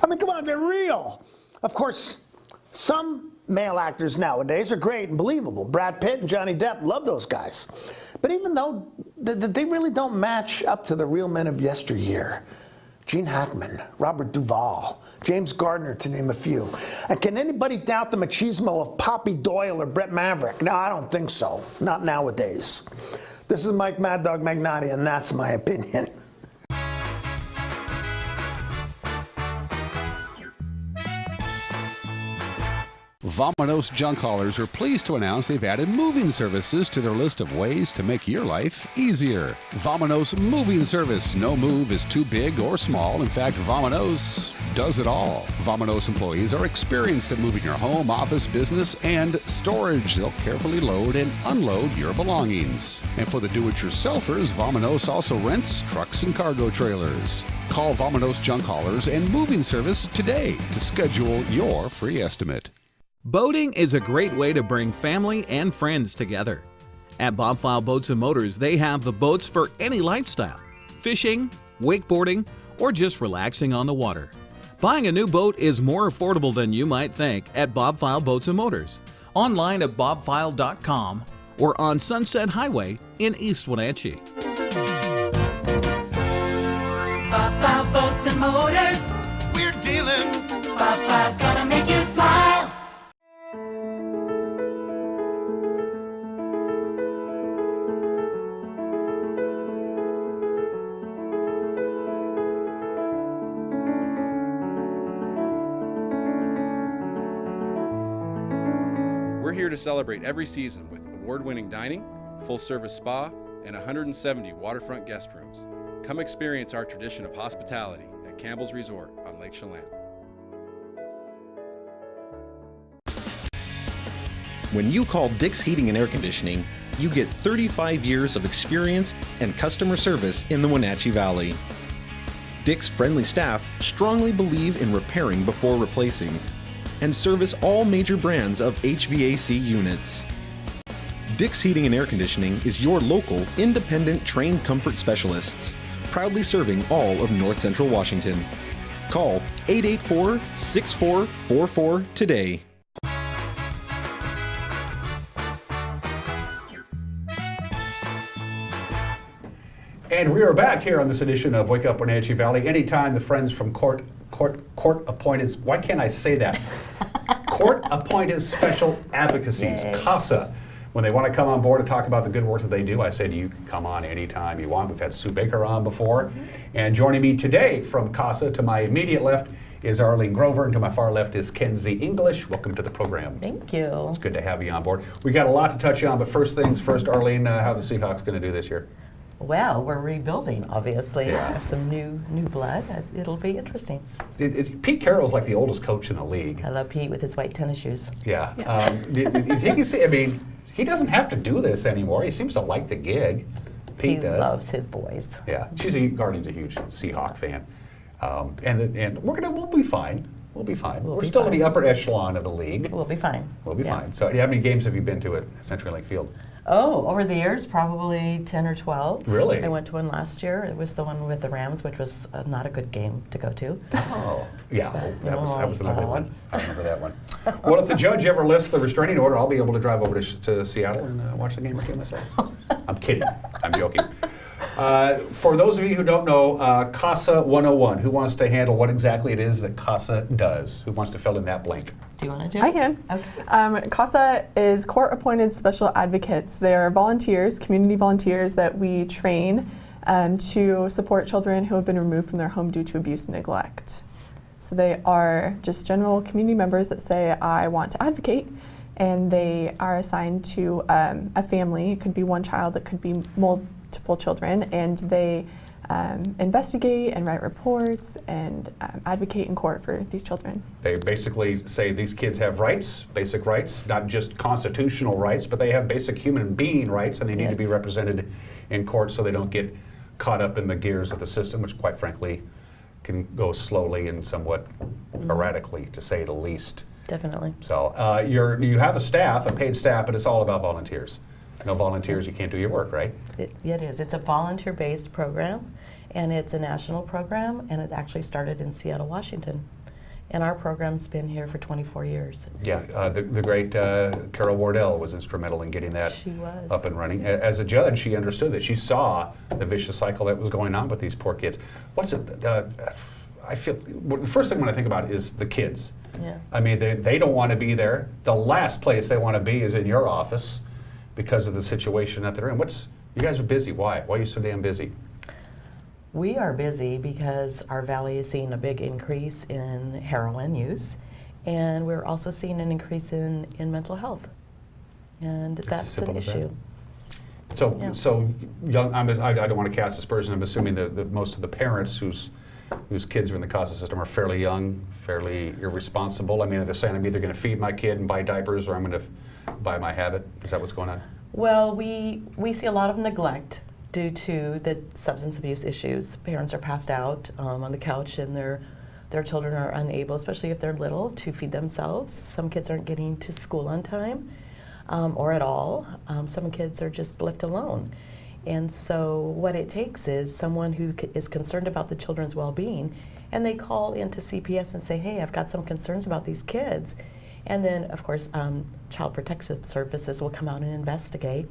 I mean, come on, get real. Of course, some male actors nowadays are great and believable. Brad Pitt and Johnny Depp, love those guys. But even though they really don't match up to the real men of yesteryear. Gene Hackman, Robert Duvall, James Gardner, to name a few. And can anybody doubt the machismo of Poppy Doyle or Brett Maverick? No, I don't think so. Not nowadays. This is Mike Mad Dog Magnotti, and that's my opinion. Vominos junk haulers are pleased to announce they've added moving services to their list of ways to make your life easier. Vominos Moving Service. No move is too big or small. In fact, Vominos does it all. Vominos employees are experienced at moving your home, office, business, and storage. They'll carefully load and unload your belongings. And for the do-it-yourselfers, Vominos also rents trucks and cargo trailers. Call Vominos Junk Haulers and Moving Service today to schedule your free estimate. Boating is a great way to bring family and friends together. At Bobfile Boats and Motors, they have the boats for any lifestyle: fishing, wakeboarding, or just relaxing on the water. Buying a new boat is more affordable than you might think at Bobfile Boats and Motors. Online at bobfile.com or on Sunset Highway in East Wenatchee. Bobfile Boats and Motors, we're dealing. Bobfile's gonna make you smile. We're here to celebrate every season with award-winning dining, full-service spa, and 170 waterfront guest rooms. Come experience our tradition of hospitality at Campbell's Resort on Lake Chelan. When you call Dick's Heating and Air Conditioning, you get 35 years of experience and customer service in the Wenatchee Valley. Dick's friendly staff strongly believe in repairing before replacing and service all major brands of HVAC units. Dick's Heating and Air Conditioning is your local, independent, trained comfort specialists, proudly serving all of North Central Washington. Call 884-6444 today. And we are back here on this edition of Wake Up Wenatchee Valley. Anytime the friends from court appointed, why can't I say that? Court appointed special advocacies, CASA. When they want to come on board and talk about the good work that they do, I say to you, come on anytime you want. We've had Sue Baker on before. And joining me today from CASA, to my immediate left is Arlene Grover, and to my far left is Kenzie English. Welcome to the program. Thank you. It's good to have you on board. We got a lot to touch on, but first things first, Arlene, how are the Seahawks going to do this year? Well, we're rebuilding, obviously. Yeah. We have some new blood. It'll be interesting. Pete Carroll's like the oldest coach in the league. I love Pete with his white tennis shoes. Yeah. Do you think you see, I mean, he doesn't have to do this anymore. He seems to like the gig. Pete does. He loves his boys. Yeah. Guardian's a huge Seahawk fan. And we'll be fine. We'll be fine. We're still in the upper echelon of the league. We'll be fine. We'll be fine. So how many games have you been to at CenturyLink Field? Oh, over the years, probably 10 or 12. Really? I went to one last year. It was the one with the Rams, which was not a good game to go to. Oh, yeah. That was another one. I remember that one. Well, if the judge ever lifts the restraining order, I'll be able to drive over to Seattle and watch the game or two myself. I'm kidding. I'm joking. For those of you who don't know, CASA 101, who wants to handle what exactly it is that CASA does? Who wants to fill in that blank? Do you want to do I it? can. Okay. CASA is court-appointed special advocates. They are volunteers, community volunteers that we train to support children who have been removed from their home due to abuse and neglect. So they are just general community members that say, I want to advocate, and they are assigned to a family. It could be one child, it could be multiple children, and they investigate and write reports and advocate in court for these children. They basically say these kids have rights, basic rights, not just constitutional rights, but they have basic human being rights, and they need to be represented in court so they don't get caught up in the gears of the system, which quite frankly can go slowly and somewhat erratically, to say the least. Definitely. So you have a paid staff, but it's all about volunteers. No volunteers, you can't do your work, right? It is. It's a volunteer-based program, and it's a national program, and it actually started in Seattle, Washington. And our program's been here for 24 years. Yeah, the great Carol Wardell was instrumental in getting that up and running. As a judge, she understood that. She saw the vicious cycle that was going on with these poor kids. I feel, the first thing when I think about it is the kids. Yeah. I mean, they don't want to be there. The last place they want to be is in your office because of the situation that they're in. You guys are busy. Why? Why are you so damn busy? We are busy because our valley is seeing a big increase in heroin use, and we're also seeing an increase in mental health, and that's an issue. So young. I don't want to cast aspersions. I'm assuming that most of the parents whose whose kids are in the CASA system are fairly young, fairly irresponsible? I mean, are they saying I'm either going to feed my kid and buy diapers or I'm going to buy my habit? Is that what's going on? Well, we see a lot of neglect due to the substance abuse issues. Parents are passed out on the couch and their children are unable, especially if they're little, to feed themselves. Some kids aren't getting to school on time or at all. Some kids are just left alone. And so what it takes is someone who is concerned about the children's well-being, and they call into CPS and say, hey, I've got some concerns about these kids. And then, of course, Child Protective Services will come out and investigate.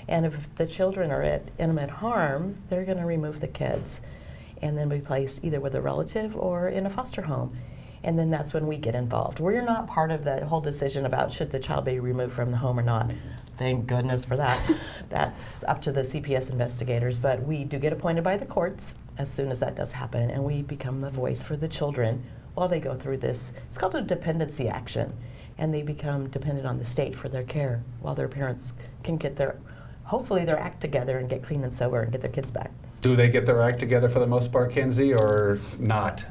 And if the children are at imminent harm, they're going to remove the kids and then be placed either with a relative or in a foster home. And then that's when we get involved. We're not part of the whole decision about should the child be removed from the home or not. Thank goodness for that. That's up to the CPS investigators, but we do get appointed by the courts as soon as that does happen, and we become the voice for the children while they go through this. It's called a dependency action, and they become dependent on the state for their care while their parents can get hopefully their act together and get clean and sober and get their kids back. Do they get their act together for the most part, Kenzie, or not?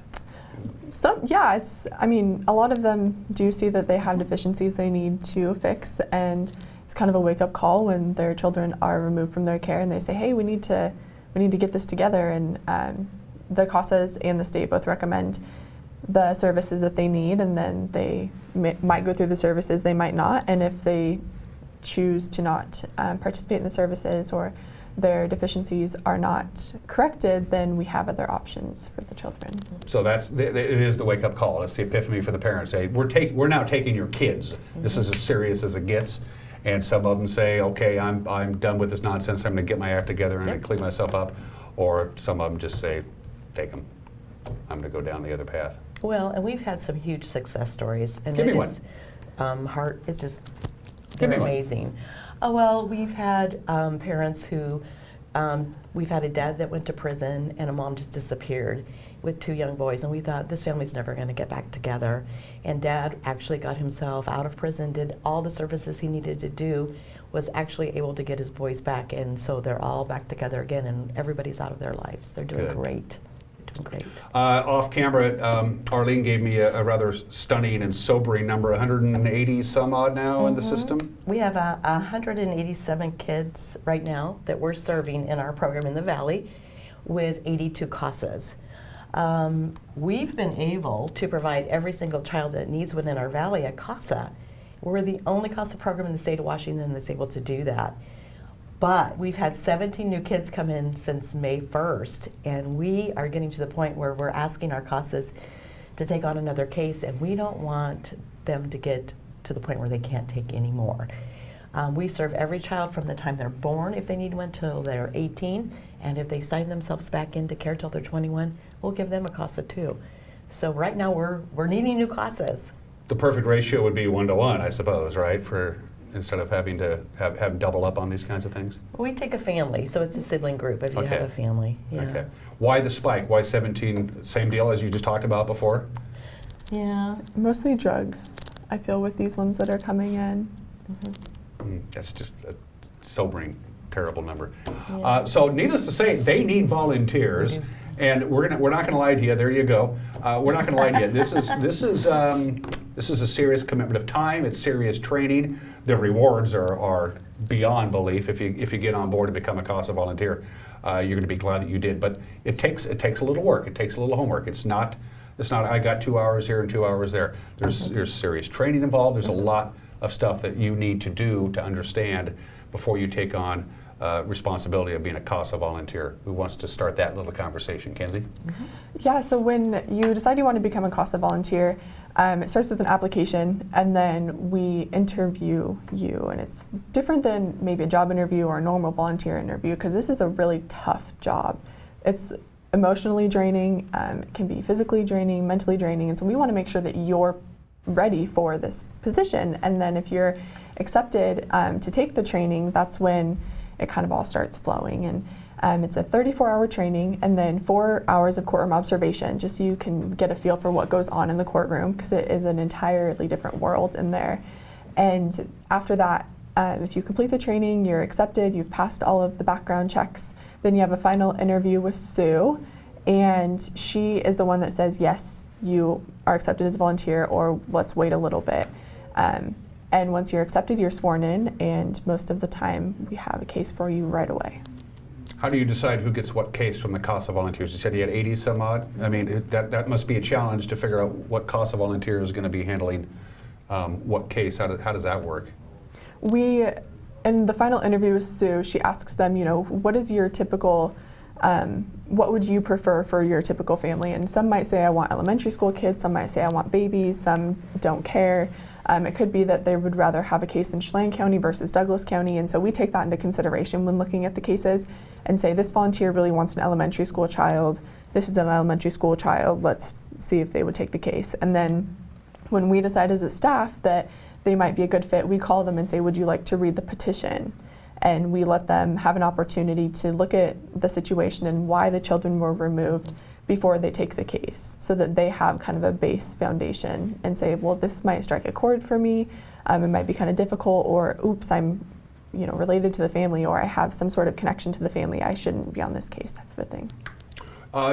Yeah, I mean, a lot of them do see that they have deficiencies they need to fix, and it's kind of a wake-up call when their children are removed from their care and they say, hey, we need to get this together. And the CASAs and the state both recommend the services that they need, and then they might go through the services, they might not. And if they choose to not participate in the services or their deficiencies are not corrected, then we have other options for the children. So it is the wake-up call. It's the epiphany for the parents. Hey, we're now taking your kids. This is as serious as it gets. And some of them say, okay, I'm done with this nonsense. I'm going to get my act together and clean myself up. Or some of them just say, take them. I'm going to go down the other path. Well, and we've had some huge success stories. And Give me one. It's just, they're amazing. Well, we've had parents who, we've had a dad that went to prison and a mom just disappeared with 2 young boys, and we thought this family's never going to get back together. And dad actually got himself out of prison, did all the services he needed to do, was actually able to get his boys back, and so they're all back together again, and everybody's out of their lives. They're doing great. Great. Off camera, Arlene gave me a rather stunning and sobering number, 180 some odd now in the system? We have 187 kids right now that we're serving in our program in the Valley with 82 CASAs. We've been able to provide every single child that needs within our Valley a CASA. We're the only CASA program in the state of Washington that's able to do that. But we've had 17 new kids come in since May 1st, and we are getting to the point where we're asking our CASAs to take on another case, and we don't want them to get to the point where they can't take any more. We serve every child from the time they're born, if they need one, till they're 18, and if they sign themselves back into care till they're 21, we'll give them a CASA too. So right now we're needing new CASAs. The perfect ratio would be 1-to-1, I suppose, right? Instead of having to have double up on these kinds of things? We take a family, so it's a sibling group if you have a family. Yeah. Okay. Why the spike? Why 17? Same deal as you just talked about before? Yeah, mostly drugs, I feel, with these ones that are coming in. That's just a sobering, terrible number. Yeah. So needless to say, they need volunteers. And we're not gonna lie to you. There you go. We're not gonna lie to you. This is a serious commitment of time. It's serious training. The rewards are beyond belief. If you get on board and become a CASA volunteer, you're going to be glad that you did. But it takes a little work. It takes a little homework. It's not. I got 2 hours here and 2 hours there. There's serious training involved. There's a lot of stuff that you need to do to understand before you take on responsibility of being a CASA volunteer. Who wants to start that little conversation, Kenzie? Yeah, so when you decide you want to become a CASA volunteer, it starts with an application, and then we interview you, and it's different than maybe a job interview or a normal volunteer interview, because this is a really tough job. It's emotionally draining, it can be physically draining, mentally draining, and so we want to make sure that you're ready for this position. And then if you're accepted to take the training, that's when it kind of all starts flowing. And it's a 34-hour training and then 4 hours of courtroom observation, just so you can get a feel for what goes on in the courtroom, because it is an entirely different world in there. And after that, if you complete the training, you're accepted, you've passed all of the background checks, then you have a final interview with Sue, And she is the one that says, yes, you are accepted as a volunteer, or let's wait a little bit. And once you're accepted, you're sworn in, and most of the time we have a case for you right away. How do you decide who gets what case from the CASA volunteers? You said you had 80 some odd. I mean, that must be a challenge to figure out what CASA volunteer is going to be handling what case. How does that work? We, in the final interview with Sue, she asks them, you know, what is your typical, what would you prefer for your typical family? And some might say, I want elementary school kids. Some might say, I want babies. Some don't care. It could be that they would rather have a case in Chelan County versus Douglas County, and so we take that into consideration when looking at the cases and say, this volunteer really wants an elementary school child, this is an elementary school child, let's see if they would take the case. And then when we decide as a staff that they might be a good fit, we call them and say, would you like to read the petition? And we let them have an opportunity to look at the situation and why the children were removed before they take the case, so that they have kind of a base foundation and say, well, this might strike a chord for me, it might be kind of difficult, or oops, I'm related to the family, or I have some sort of connection to the family, I shouldn't be on this case, type of a thing.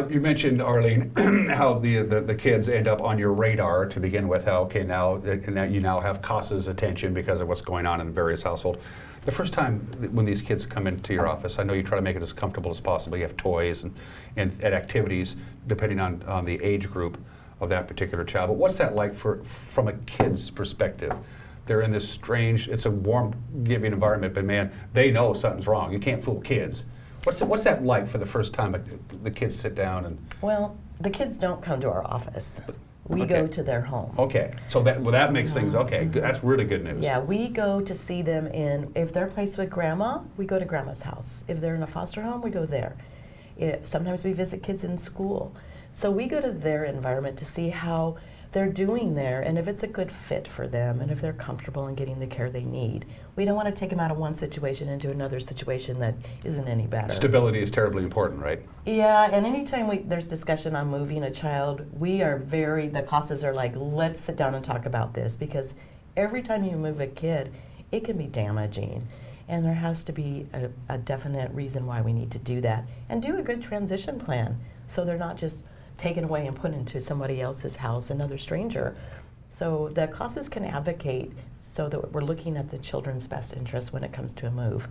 You mentioned, Arlene, how the kids end up on your radar to begin with, how now you now have CASA's attention because of what's going on in various households. The first time when these kids come into your office, I know you try to make it as comfortable as possible. You have toys and activities depending on the age group of that particular child. But what's that like from a kid's perspective? They're in this strange, it's a warm, giving environment, but man, they know something's wrong. You can't fool kids. What's that like for the first time the kids sit down and? Well, the kids don't come to our office. We go to their home. Okay, so that makes things, okay, that's really good news. Yeah, we go to see them if they're placed with grandma, we go to grandma's house. If they're in a foster home, we go there. Sometimes we visit kids in school. So we go to their environment to see how they're doing there and if it's a good fit for them and if they're comfortable in getting the care they need. We don't want to take them out of one situation into another situation that isn't any better. Stability is terribly important, right? Yeah, and anytime there's discussion on moving a child, the CASAs are like, let's sit down and talk about this, because every time you move a kid, it can be damaging. And there has to be a definite reason why we need to do that. And do a good transition plan so they're not just taken away and put into somebody else's house, another stranger. So the CASAs can advocate so that we're looking at the children's best interest when it comes to a move.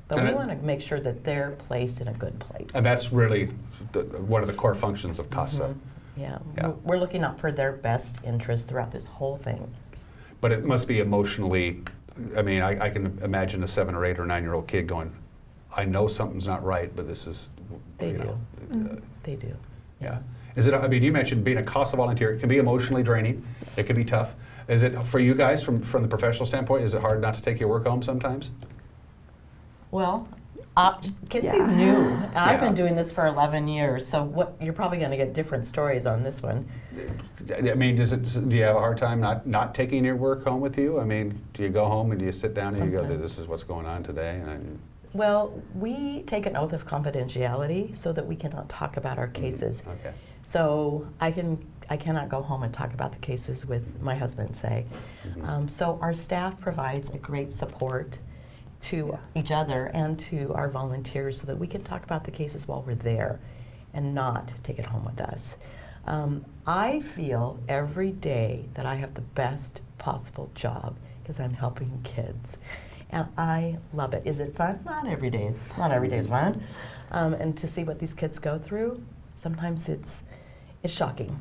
But we want to make sure that they're placed in a good place. And that's really one of the core functions of CASA. Yeah, we're looking out for their best interest throughout this whole thing. But it must be emotionally, I mean, I can imagine a 7 or 8 or 9-year-old kid going, I know something's not right, but this is, They do. Yeah. Is it, I mean, you mentioned being a CASA volunteer. It can be emotionally draining. It can be tough. Is it, for you guys, from the professional standpoint, is it hard not to take your work home sometimes? Well, Kenzie's new. I've been doing this for 11 years, so you're probably going to get different stories on this one. I mean, do you have a hard time not taking your work home with you? I mean, do you go home and do you sit down and you go, this is what's going on today? Well, we take an oath of confidentiality so that we cannot talk about our cases. Okay. So I cannot go home and talk about the cases with my husband, say. So our staff provides a great support to each other and to our volunteers so that we can talk about the cases while we're there and not take it home with us. I feel every day that I have the best possible job because I'm helping kids. And I love it. Is it fun? Not every day. Not every day is fun. And to see what these kids go through, sometimes it's shocking.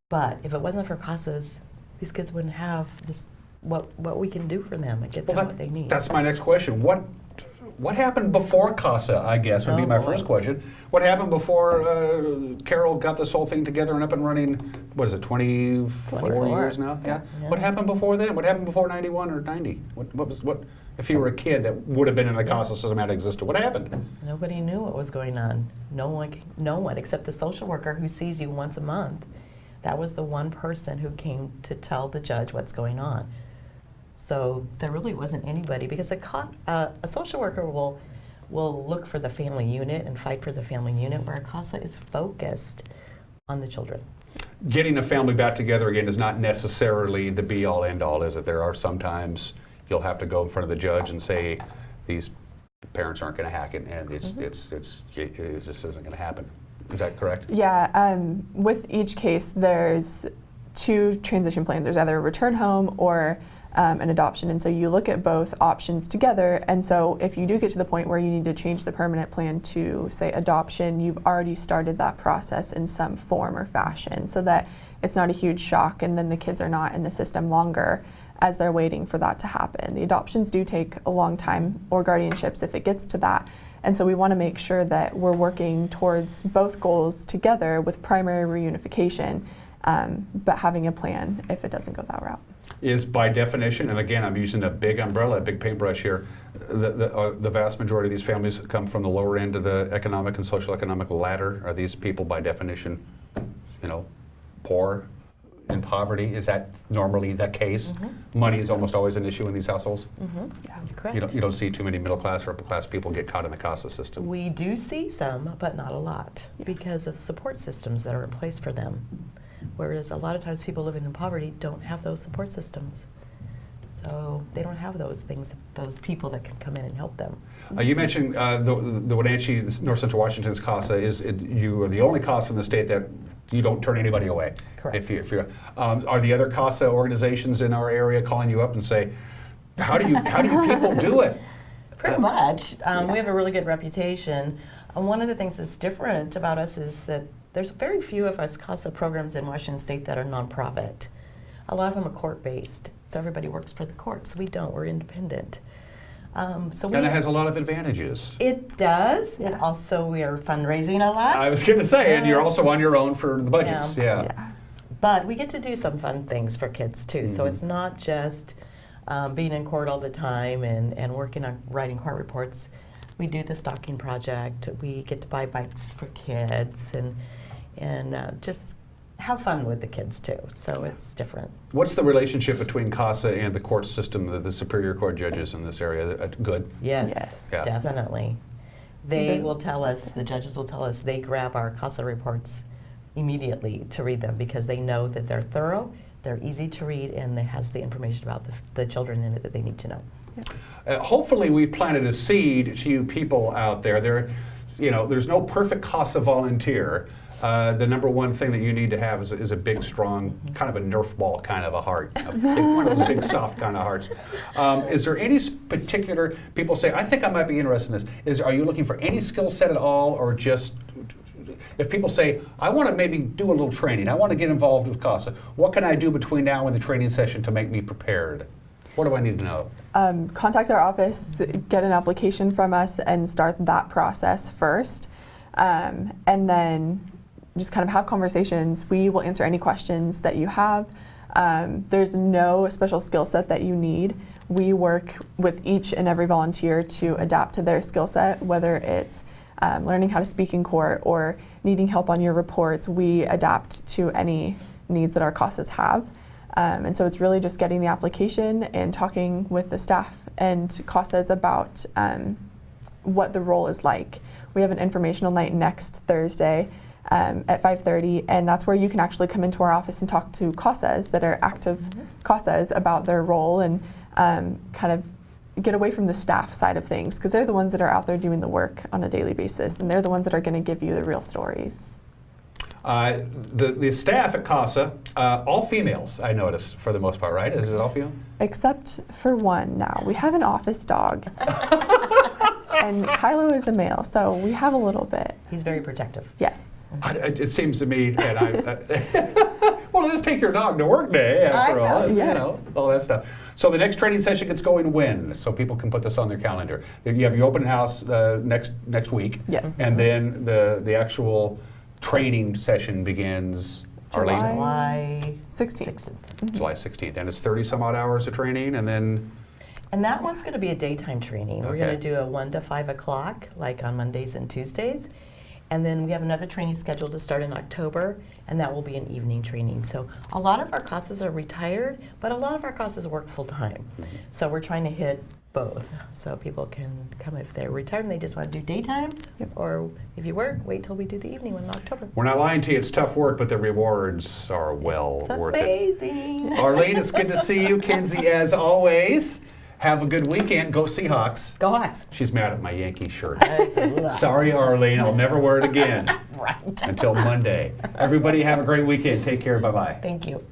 But if it wasn't for CASAs, these kids wouldn't have this, what we can do for them and get them what they need. That's my next question. What happened before CASA, I guess, would be my first question. What happened before Carol got this whole thing together and up and running, what is it, 24 years now? Yeah. What happened before then? What happened before 91 or 90? What if you were a kid that would have been in the CASA system that existed? What happened? Nobody knew what was going on. No one except the social worker who sees you once a month. That was the one person who came to tell the judge what's going on. So there really wasn't anybody, because a social worker will look for the family unit and fight for the family unit, where a CASA is focused on the children. Getting a family back together again is not necessarily the be-all, end-all, is it? There are sometimes you'll have to go in front of the judge and say these parents aren't going to hack it, and it just isn't going to happen. Is that correct? Yeah, with each case, there's 2 transition plans. There's either a return home or an adoption, and so you look at both options together. And so if you do get to the point where you need to change the permanent plan to, say, adoption, you've already started that process in some form or fashion so that it's not a huge shock, and then the kids are not in the system longer as they're waiting for that to happen. The adoptions do take a long time, or guardianships if it gets to that. And so we want to make sure that we're working towards both goals together with primary reunification, but having a plan if it doesn't go that route. Is by definition, and again, I'm using a big umbrella, a big paintbrush here, the vast majority of these families come from the lower end of the economic and social economic ladder. Are these people by definition, poor, in poverty? Is that normally the case? Money is almost always an issue in these households? Yeah, correct. You don't see too many middle class or upper class people get caught in the CASA system. We do see some, but not a lot, because of support systems that are in place for them. Whereas a lot of times people living in poverty don't have those support systems. So they don't have those things, those people that can come in and help them. You mentioned the Wenatchee, North Central Washington's CASA. You are the only CASA in the state that you don't turn anybody away. Correct. Are the other CASA organizations in our area calling you up and say, how do you people do it? Pretty much. We have a really good reputation. One of the things that's different about us is that there's very few of us CASA programs in Washington State that are nonprofit. A lot of them are court-based, so everybody works for the courts. We don't. We're independent. And it has a lot of advantages. It does. And also we are fundraising a lot. I was going to say, and you're also on your own for the budgets. Yeah. But we get to do some fun things for kids too. So it's not just being in court all the time and working on writing court reports. We do the stocking project. We get to buy bikes for kids and just have fun with the kids too. So it's different. What's the relationship between CASA and the court system, the Superior Court judges in this area? Good? Yes, definitely. They will tell us, the judges will tell us, they grab our CASA reports immediately to read them because they know that they're thorough, they're easy to read, and it has the information about the children in it that they need to know. Hopefully we've planted a seed to you people out there. There's no perfect CASA volunteer. The number one thing that you need to have is a big, strong, kind of a Nerf ball kind of a heart. One of those big, soft kind of hearts. Is there any particular, people say, I think I might be interested in this. Are you looking for any skill set at all, or just, if people say, I want to maybe do a little training, I want to get involved with CASA, what can I do between now and the training session to make me prepared? What do I need to know? Contact our office, get an application from us, and start that process first. And then just kind of have conversations. We will answer any questions that you have. There's no special skill set that you need. We work with each and every volunteer to adapt to their skill set, whether it's learning how to speak in court or needing help on your reports. We adapt to any needs that our CASAs have. And so it's really just getting the application and talking with the staff and CASAs about what the role is like. We have an informational night next Thursday at 5:30, and that's where you can actually come into our office and talk to CASAs that are active CASAs about their role and kind of get away from the staff side of things, because they're the ones that are out there doing the work on a daily basis, and they're the ones that are going to give you the real stories. The staff at CASA, all females, I noticed, for the most part, right? Is it all female? Except for one now. We have an office dog. And Kylo is a male, so we have a little bit. He's very protective. Yes. It seems to me, and well, let's take your dog to work day, after all. Yes. All that stuff. So the next training session gets going when? So people can put this on their calendar. You have your open house next week. Yes. And then the actual training session begins July 16th. July 16th. And it's 30 some odd hours of training, and then? And that one's going to be a daytime training. We're going to do a 1 to 5 o'clock, like on Mondays and Tuesdays. And then we have another training scheduled to start in October, and that will be an evening training. So a lot of our CASAs are retired, but a lot of our CASAs work full time. So we're trying to hit both, so people can come if they're retired and they just want to do daytime, or if you work, wait till we do the evening one in October. We're not lying to you, it's tough work, but the rewards are well worth it. Amazing. Arlene, it's good to see you. Kenzie, as always. Have a good weekend. Go Seahawks. Go Hawks. She's mad at my Yankee shirt. Sorry, Arlene. I'll never wear it again. until Monday. Everybody have a great weekend. Take care. Bye-bye. Thank you.